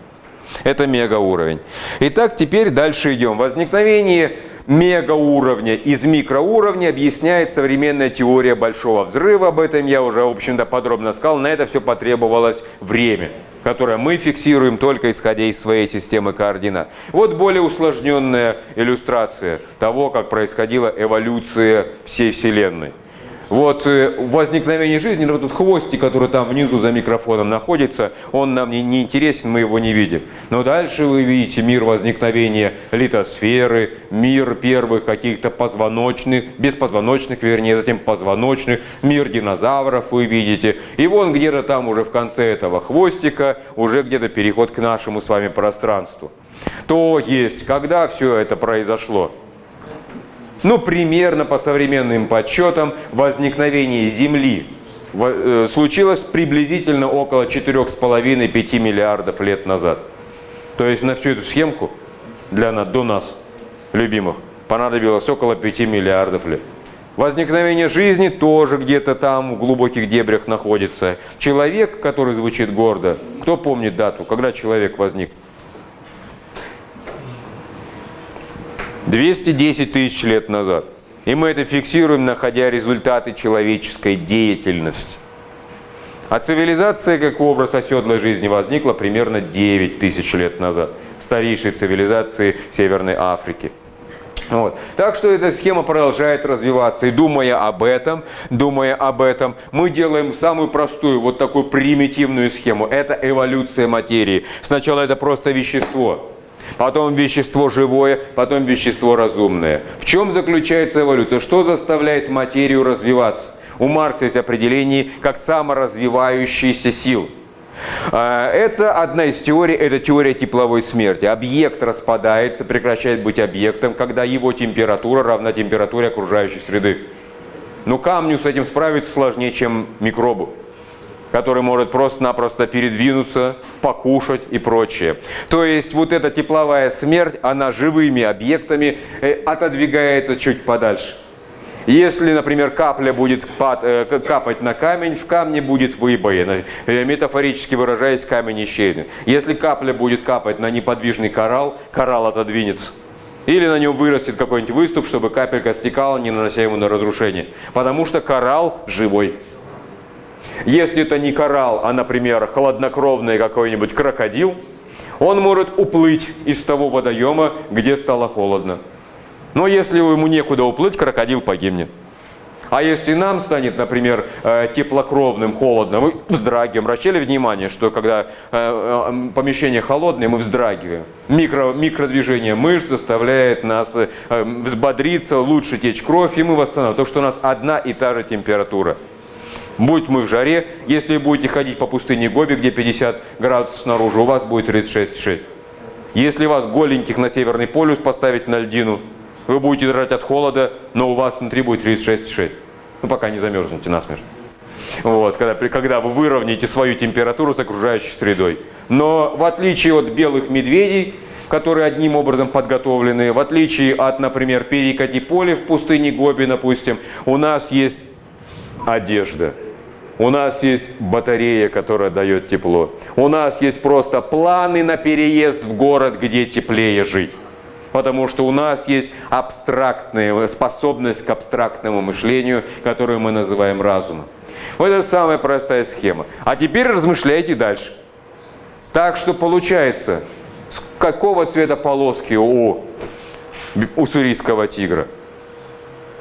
Это мегауровень. Итак, теперь дальше идем. Возникновение мегауровня из микроуровня объясняет современная теория Большого взрыва. Об этом я уже, в общем-то, подробно сказал. На это все потребовалось время, которое мы фиксируем только исходя из своей системы координат. Вот более усложненная иллюстрация того, как происходила эволюция всей Вселенной. Вот возникновение жизни, вот этот хвостик, который там внизу за микрофоном находится, он нам не интересен, мы его не видим. Но дальше вы видите мир возникновения литосферы, мир первых каких-то позвоночных, беспозвоночных, вернее, затем позвоночных, мир динозавров вы видите. И вон где-то там уже в конце этого хвостика уже где-то переход к нашему с вами пространству. То есть, когда все это произошло? Ну, примерно по современным подсчетам возникновение Земли случилось приблизительно около 4,5-5 миллиардов лет назад. То есть на всю эту схемку до нас, любимых, понадобилось около 5 миллиардов лет. Возникновение жизни тоже где-то там в глубоких дебрях находится. Человек, который звучит гордо, кто помнит дату, когда человек возник? 210 тысяч лет назад. И мы это фиксируем, находя результаты человеческой деятельности. А цивилизация, как образ оседлой жизни, возникла примерно 9 тысяч лет назад. Старейшей цивилизации Северной Африки. Вот. Так что эта схема продолжает развиваться. И думая об этом, мы делаем самую простую, вот такую примитивную схему. Это эволюция материи. Сначала это просто вещество. Потом вещество живое, потом вещество разумное. В чем заключается эволюция? Что заставляет материю развиваться? У Маркса есть определение как саморазвивающаяся сила. Это одна из теорий, это теория тепловой смерти. Объект распадается, прекращает быть объектом, когда его температура равна температуре окружающей среды. Но камню с этим справиться сложнее, чем микробу, который может просто-напросто передвинуться, покушать и прочее. То есть вот эта тепловая смерть, она живыми объектами отодвигается чуть подальше. Если, например, капля будет капать на камень, в камне будет выбоина. Метафорически выражаясь, камень исчезнет. Если капля будет капать на неподвижный коралл, коралл отодвинется. Или на нем вырастет какой-нибудь выступ, чтобы капелька стекала, не нанося ему на разрушение. Потому что коралл живой. Если это не коралл, а, например, хладнокровный какой-нибудь крокодил, он может уплыть из того водоема, где стало холодно. Но если ему некуда уплыть, крокодил погибнет. А если нам станет, например, теплокровным, холодно, мы вздрагиваем. Обращали внимание, что когда помещение холодное, мы вздрагиваем. Микродвижение мышц заставляет нас взбодриться, лучше течь кровь, и мы восстанавливаем. То, что у нас одна и та же температура. Будь мы в жаре, если будете ходить по пустыне Гоби, где 50 градусов снаружи, у вас будет 36,6. Если вас голеньких на Северный полюс поставить на льдину, вы будете дрожать от холода, но у вас внутри будет 36,6. Ну, пока не замерзнете насмерть. Вот, когда вы выровняете свою температуру с окружающей средой. Но в отличие от белых медведей, которые одним образом подготовлены, в отличие от, например, перекати поле в пустыне Гоби, допустим, у нас есть одежда. У нас есть батарея, которая дает тепло. У нас есть просто планы на переезд в город, где теплее жить. Потому что у нас есть абстрактная способность к абстрактному мышлению, которую мы называем разумом. Вот это самая простая схема. А теперь размышляйте дальше. Так что получается, с какого цвета полоски у уссурийского тигра?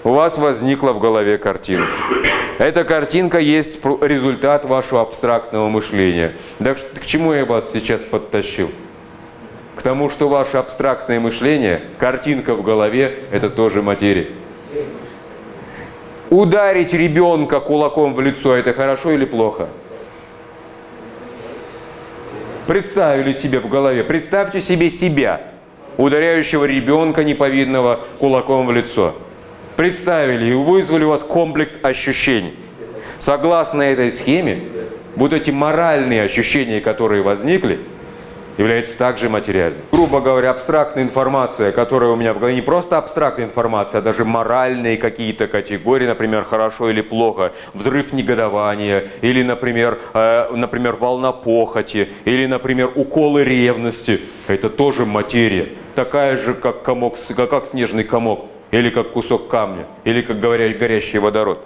У вас возникла в голове картинка. Эта картинка есть результат вашего абстрактного мышления. Так к чему я вас сейчас подтащил? К тому, что ваше абстрактное мышление, картинка в голове, это тоже материя. Ударить ребенка кулаком в лицо, это хорошо или плохо? Представили себе в голове, представьте себе себя, ударяющего ребенка неповинного кулаком в лицо. Представили и вызвали у вас комплекс ощущений. Согласно этой схеме, вот эти моральные ощущения, которые возникли, являются также материальными. Грубо говоря, абстрактная информация, которая у меня в голове, не просто абстрактная информация, а даже моральные какие-то категории, например, хорошо или плохо, взрыв негодования, или, например, волна похоти, или, например, уколы ревности. Это тоже материя, такая же, как снежный комок, или как кусок камня, или как горящий водород.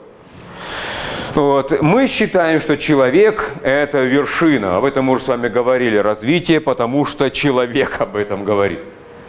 Вот. Мы считаем, что человек – это вершина. Об этом мы уже с вами говорили. Развитие, потому что человек об этом говорит.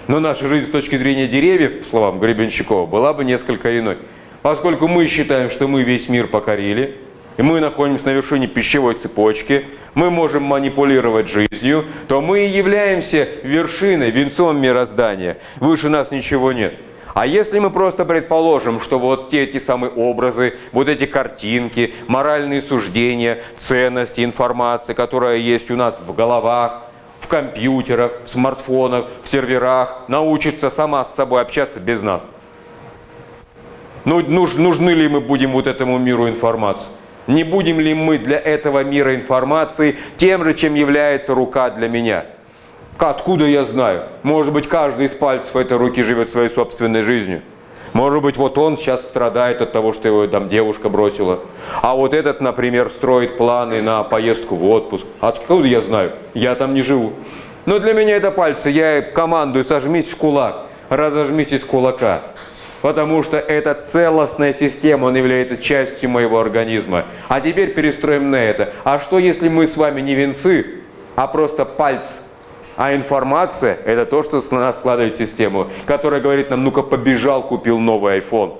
Но наша жизнь с точки зрения деревьев, по словам Гребенщикова, была бы несколько иной. Поскольку мы считаем, что мы весь мир покорили, и мы находимся на вершине пищевой цепочки, мы можем манипулировать жизнью, то мы и являемся вершиной, венцом мироздания. Выше нас ничего нет. А если мы просто предположим, что вот эти самые образы, вот эти картинки, моральные суждения, ценности, информация, которая есть у нас в головах, в компьютерах, в смартфонах, в серверах, научится сама с собой общаться без нас. Ну, нужны ли мы будем вот этому миру информации? Не будем ли мы для этого мира информации тем же, чем является рука для меня? Откуда я знаю? Может быть, каждый из пальцев этой руки живет своей собственной жизнью. Может быть, вот он сейчас страдает от того, что его там девушка бросила. А вот этот, например, строит планы на поездку в отпуск. Откуда я знаю? Я там не живу. Но для меня это пальцы. Я командую: сожмись в кулак, разожмись из кулака. Потому что это целостная система, он является частью моего организма. А теперь перестроим на это. А что, если мы с вами не венцы, а просто пальцы? А информация – это то, что нас складывает в систему, которая говорит нам: ну-ка побежал, купил новый iPhone,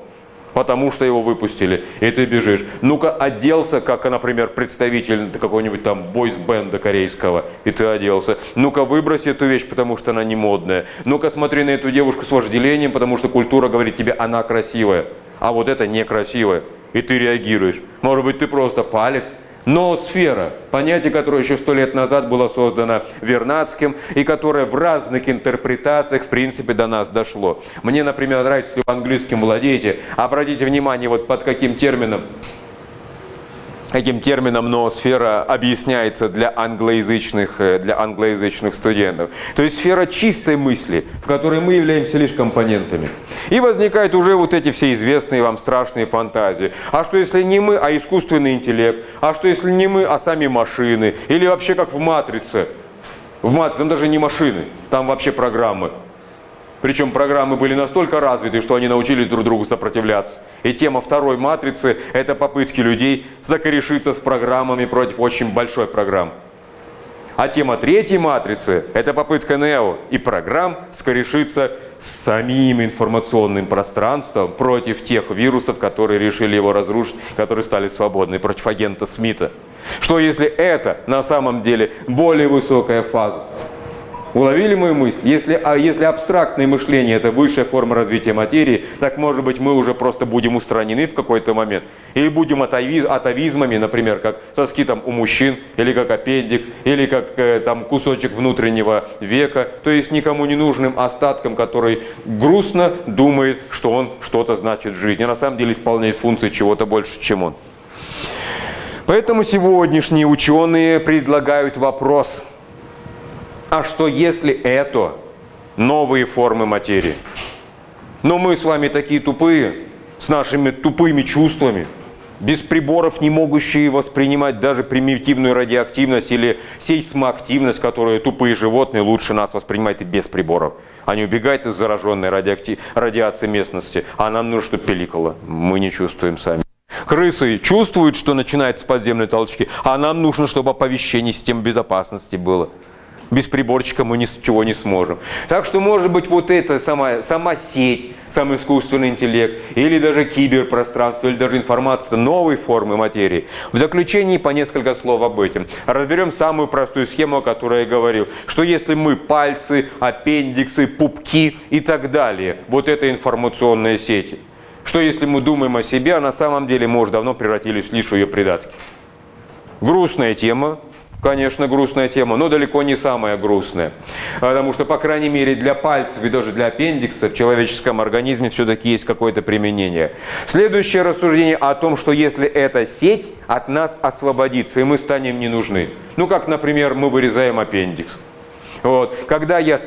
потому что его выпустили, и ты бежишь. Ну-ка оделся, как, например, представитель какого-нибудь там бойс-бенда корейского, и ты оделся. Ну-ка выброси эту вещь, потому что она не модная. Ну-ка смотри на эту девушку с вожделением, потому что культура говорит тебе: она красивая, а вот это некрасивая, и ты реагируешь. Может быть, ты просто палец. Ноосфера, понятие, которое еще 100 лет назад было создано Вернадским и которое в разных интерпретациях в принципе до нас дошло. Мне, например, нравится, если вы английским владеете, обратите внимание, вот под каким термином ноосфера объясняется для англоязычных студентов. То есть сфера чистой мысли, в которой мы являемся лишь компонентами. И возникают уже вот эти все известные вам страшные фантазии. А что если не мы, а искусственный интеллект? А что если не мы, а сами машины? Или вообще как в «Матрице». В «Матрице» там даже не машины, там вообще программы. Причем программы были настолько развиты, что они научились друг другу сопротивляться. И тема второй матрицы – это попытки людей закорешиться с программами против очень большой программы. А тема третьей матрицы – это попытка Нео и программ скорешиться с самим информационным пространством против тех вирусов, которые решили его разрушить, которые стали свободны, против агента Смита. Что если это на самом деле более высокая фаза? Уловили мою мысль? Если абстрактное мышление – это высшая форма развития материи, так, может быть, мы уже просто будем устранены в какой-то момент. Или будем атовизмами, например, как соски там у мужчин, или как аппендикс, или как там кусочек внутреннего века. То есть никому не нужным остатком, который грустно думает, что он что-то значит в жизни, а на самом деле исполняет функции чего-то больше, чем он. Поэтому сегодняшние ученые предлагают вопрос: а что если это новые формы материи? Но мы с вами такие тупые, с нашими тупыми чувствами, без приборов, не могущие воспринимать даже примитивную радиоактивность или сейсмоактивность, которую тупые животные лучше нас воспринимают и без приборов. Они убегают из зараженной радиацией местности, а нам нужно, чтобы пиликало. Мы не чувствуем сами. Крысы чувствуют, что начинаются подземные толчки, а нам нужно, чтобы оповещение системы безопасности было. Без приборчика мы ничего не сможем. Так что, может быть, вот эта сама сеть, сам искусственный интеллект, или даже киберпространство, или даже информация новой формы материи. В заключении по несколько слов об этом. Разберем самую простую схему, о которой я говорил. Что если мы пальцы, аппендиксы, пупки и так далее, вот это информационные сети. Что если мы думаем о себе, а на самом деле мы уже давно превратились лишь в ее придатки. Грустная тема. Конечно, грустная тема, но далеко не самая грустная. Потому что, по крайней мере, для пальцев и даже для аппендикса в человеческом организме все-таки есть какое-то применение. Следующее рассуждение о том, что если эта сеть от нас освободится, и мы станем не нужны. Ну, как, например, мы вырезаем аппендикс. Вот. Когда я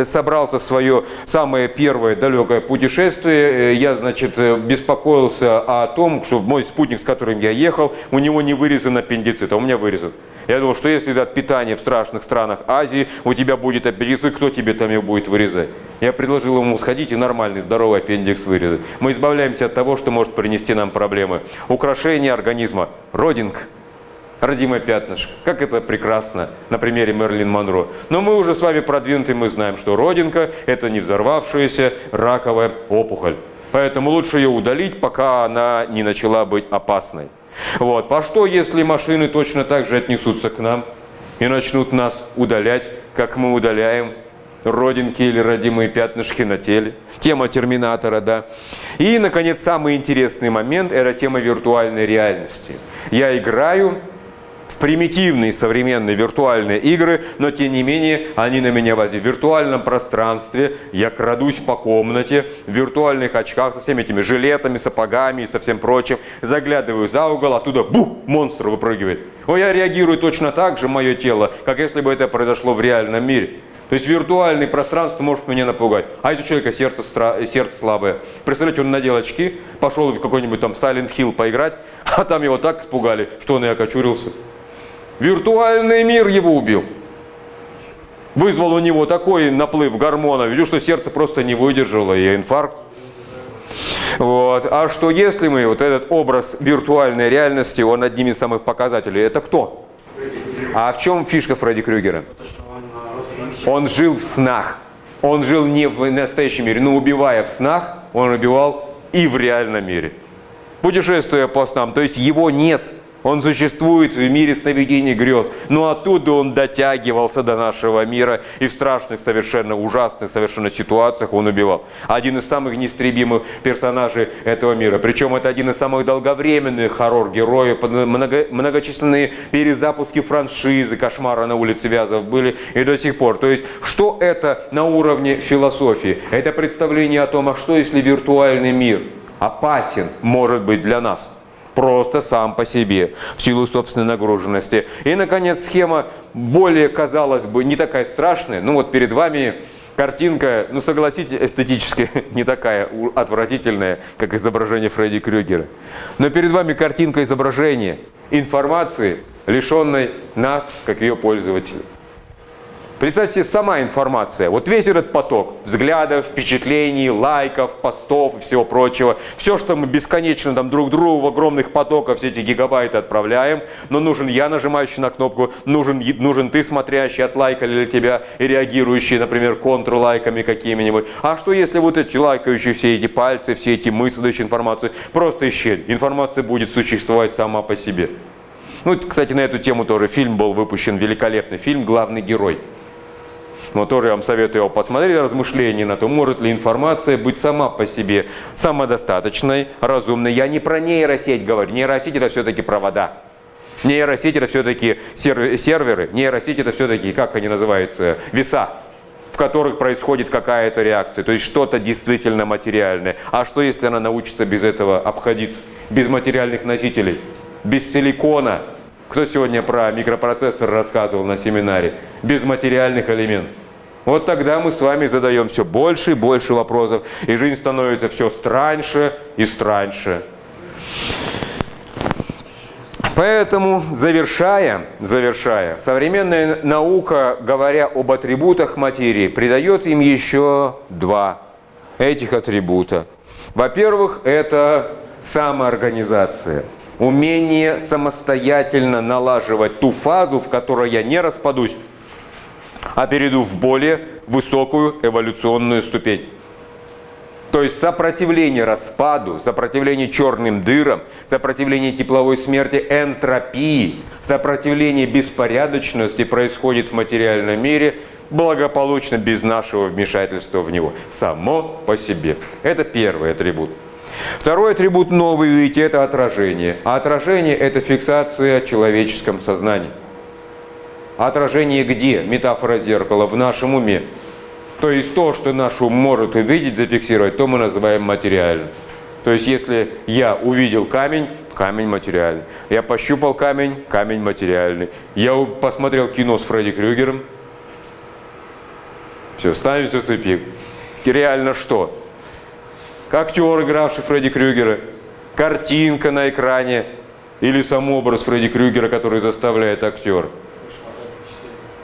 собрался в свое самое первое далекое путешествие, я, значит, беспокоился о том, что мой спутник, с которым я ехал, у него не вырезан аппендицит, а у меня вырезан. Я думал, что если от питания в страшных странах Азии у тебя будет аппендицит, кто тебе там его будет вырезать? Я предложил ему сходить и нормальный, здоровый аппендикс вырезать. Мы избавляемся от того, что может принести нам проблемы. Украшение организма. Родинка. Родимое пятнышко. Как это прекрасно на примере Мэрилин Монро. Но мы уже с вами продвинуты, мы знаем, что родинка – это не взорвавшаяся раковая опухоль. Поэтому лучше ее удалить, пока она не начала быть опасной. Вот. По что, если машины точно так же отнесутся к нам и начнут нас удалять, как мы удаляем родинки или родимые пятнышки на теле? Тема терминатора, да. И, наконец, самый интересный момент – это тема виртуальной реальности. Я играю в примитивные современные виртуальные игры, но тем не менее они на меня воздействуют. В виртуальном пространстве я крадусь по комнате, в виртуальных очках со всеми этими жилетами, сапогами и со всем прочим, заглядываю за угол, оттуда бух, монстр выпрыгивает. Я реагирую точно так же, мое тело, как если бы это произошло в реальном мире. То есть виртуальное пространство может меня напугать. А если у человека сердце слабое? Представляете, он надел очки, пошел в какой-нибудь там Silent Hill поиграть, а там его так испугали, что он и окочурился. Виртуальный мир его убил. Вызвал у него такой наплыв гормонов, видишь, что сердце просто не выдержало, и инфаркт. Вот. А что если мы, вот этот образ виртуальной реальности, он одним из самых показателей, это кто? А в чем фишка Фредди Крюгера? Он жил в снах. Он жил не в настоящем мире, но убивая в снах, он убивал и в реальном мире. Путешествуя по снам, то есть его нет. Он существует в мире сновидений грез, но оттуда он дотягивался до нашего мира, и в страшных, совершенно ужасных, совершенно ситуациях он убивал. Один из самых неистребимых персонажей этого мира. Причем это один из самых долговременных хоррор-героев, многочисленные перезапуски франшизы «Кошмара на улице Вязов» были и до сих пор. То есть, что это на уровне философии? Это представление о том, а что если виртуальный мир опасен, может быть, для нас? Просто сам по себе, в силу собственной нагруженности. И, наконец, схема более, казалось бы, не такая страшная. Ну вот перед вами картинка, ну согласитесь, эстетически не такая отвратительная, как изображение Фредди Крюгера. Но перед вами картинка изображения информации, лишенной нас, как ее пользователей. Представьте, сама информация, вот весь этот поток взглядов, впечатлений, лайков, постов и всего прочего, все, что мы бесконечно там друг другу в огромных потоках все эти гигабайты отправляем, но нужен я, нажимающий на кнопку, нужен ты, смотрящий, отлайкали тебя и реагирующий, например, контрлайками какими-нибудь. А что если вот эти лайкающие все эти пальцы, все эти мысли, информацию просто исчезнет, информация будет существовать сама по себе. Ну, кстати, на эту тему тоже фильм был выпущен, великолепный фильм «Главный герой». Но тоже я вам советую его посмотреть, размышления на то, может ли информация быть сама по себе самодостаточной, разумной. Я не про нейросеть говорю. Нейросеть это все-таки провода. Нейросеть это все-таки серверы. Нейросеть это все-таки, как они называются, веса, в которых происходит какая-то реакция. То есть что-то действительно материальное. А что если она научится без этого обходиться? Без материальных носителей? Без силикона? Кто сегодня про микропроцессор рассказывал на семинаре? Без материальных элементов. Вот тогда мы с вами задаем все больше и больше вопросов, и жизнь становится все страньше и страньше. Поэтому, завершая, современная наука, говоря об атрибутах материи, придает им еще два этих атрибута. Во-первых, это самоорганизация. Умение самостоятельно налаживать ту фазу, в которой я не распадусь, а перейду в более высокую эволюционную ступень. То есть сопротивление распаду, сопротивление черным дырам, сопротивление тепловой смерти, энтропии, сопротивление беспорядочности происходит в материальном мире благополучно, без нашего вмешательства в него. Само по себе. Это первый атрибут. Второй атрибут новый, видите, это отражение. А отражение – это фиксация в человеческом сознании. Отражение где? Метафора зеркала в нашем уме. То есть то, что наш ум может увидеть, зафиксировать, то мы называем материальным. То есть если я увидел камень, камень материальный. Я пощупал камень, камень материальный. Я посмотрел кино с Фредди Крюгером. Все, ставится в тупик. Реально что? Актер, игравший Фредди Крюгера, картинка на экране или сам образ Фредди Крюгера, который заставляет актер.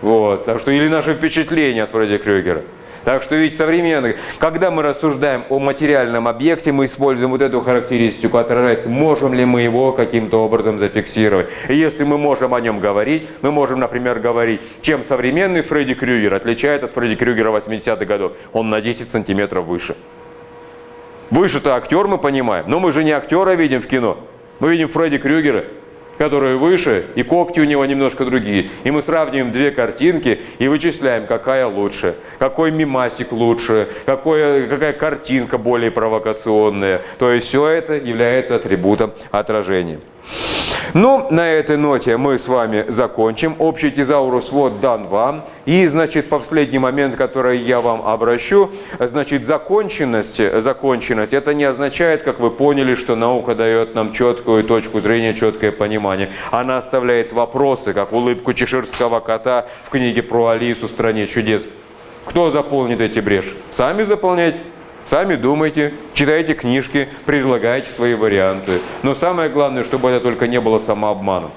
Вот, так что, или наше впечатление от Фредди Крюгера. Так что ведь современных, когда мы рассуждаем о материальном объекте, мы используем вот эту характеристику, отражается, можем ли мы его каким-то образом зафиксировать. И если мы можем о нем говорить, мы можем, например, говорить, чем современный Фредди Крюгер отличается от Фредди Крюгера 80-х годов. Он на 10 сантиметров выше. Выше-то актер, мы понимаем, но мы же не актера видим в кино. Мы видим Фредди Крюгера, который выше, и когти у него немножко другие. И мы сравниваем две картинки и вычисляем, какая лучше, какой мимасик лучше, какая картинка более провокационная. То есть все это является атрибутом отражения. Ну, на этой ноте мы с вами закончим. Общий тезаурус вот дан вам. И, значит, последний момент, который я вам обращу, значит, законченность, это не означает, как вы поняли, что наука дает нам четкую точку зрения, четкое понимание. Она оставляет вопросы, как улыбку чеширского кота в книге про Алису в «Стране чудес». Кто заполнит эти бреши? Сами заполняйте. Сами думайте, читайте книжки, предлагайте свои варианты. Но самое главное, чтобы это только не было самообманом.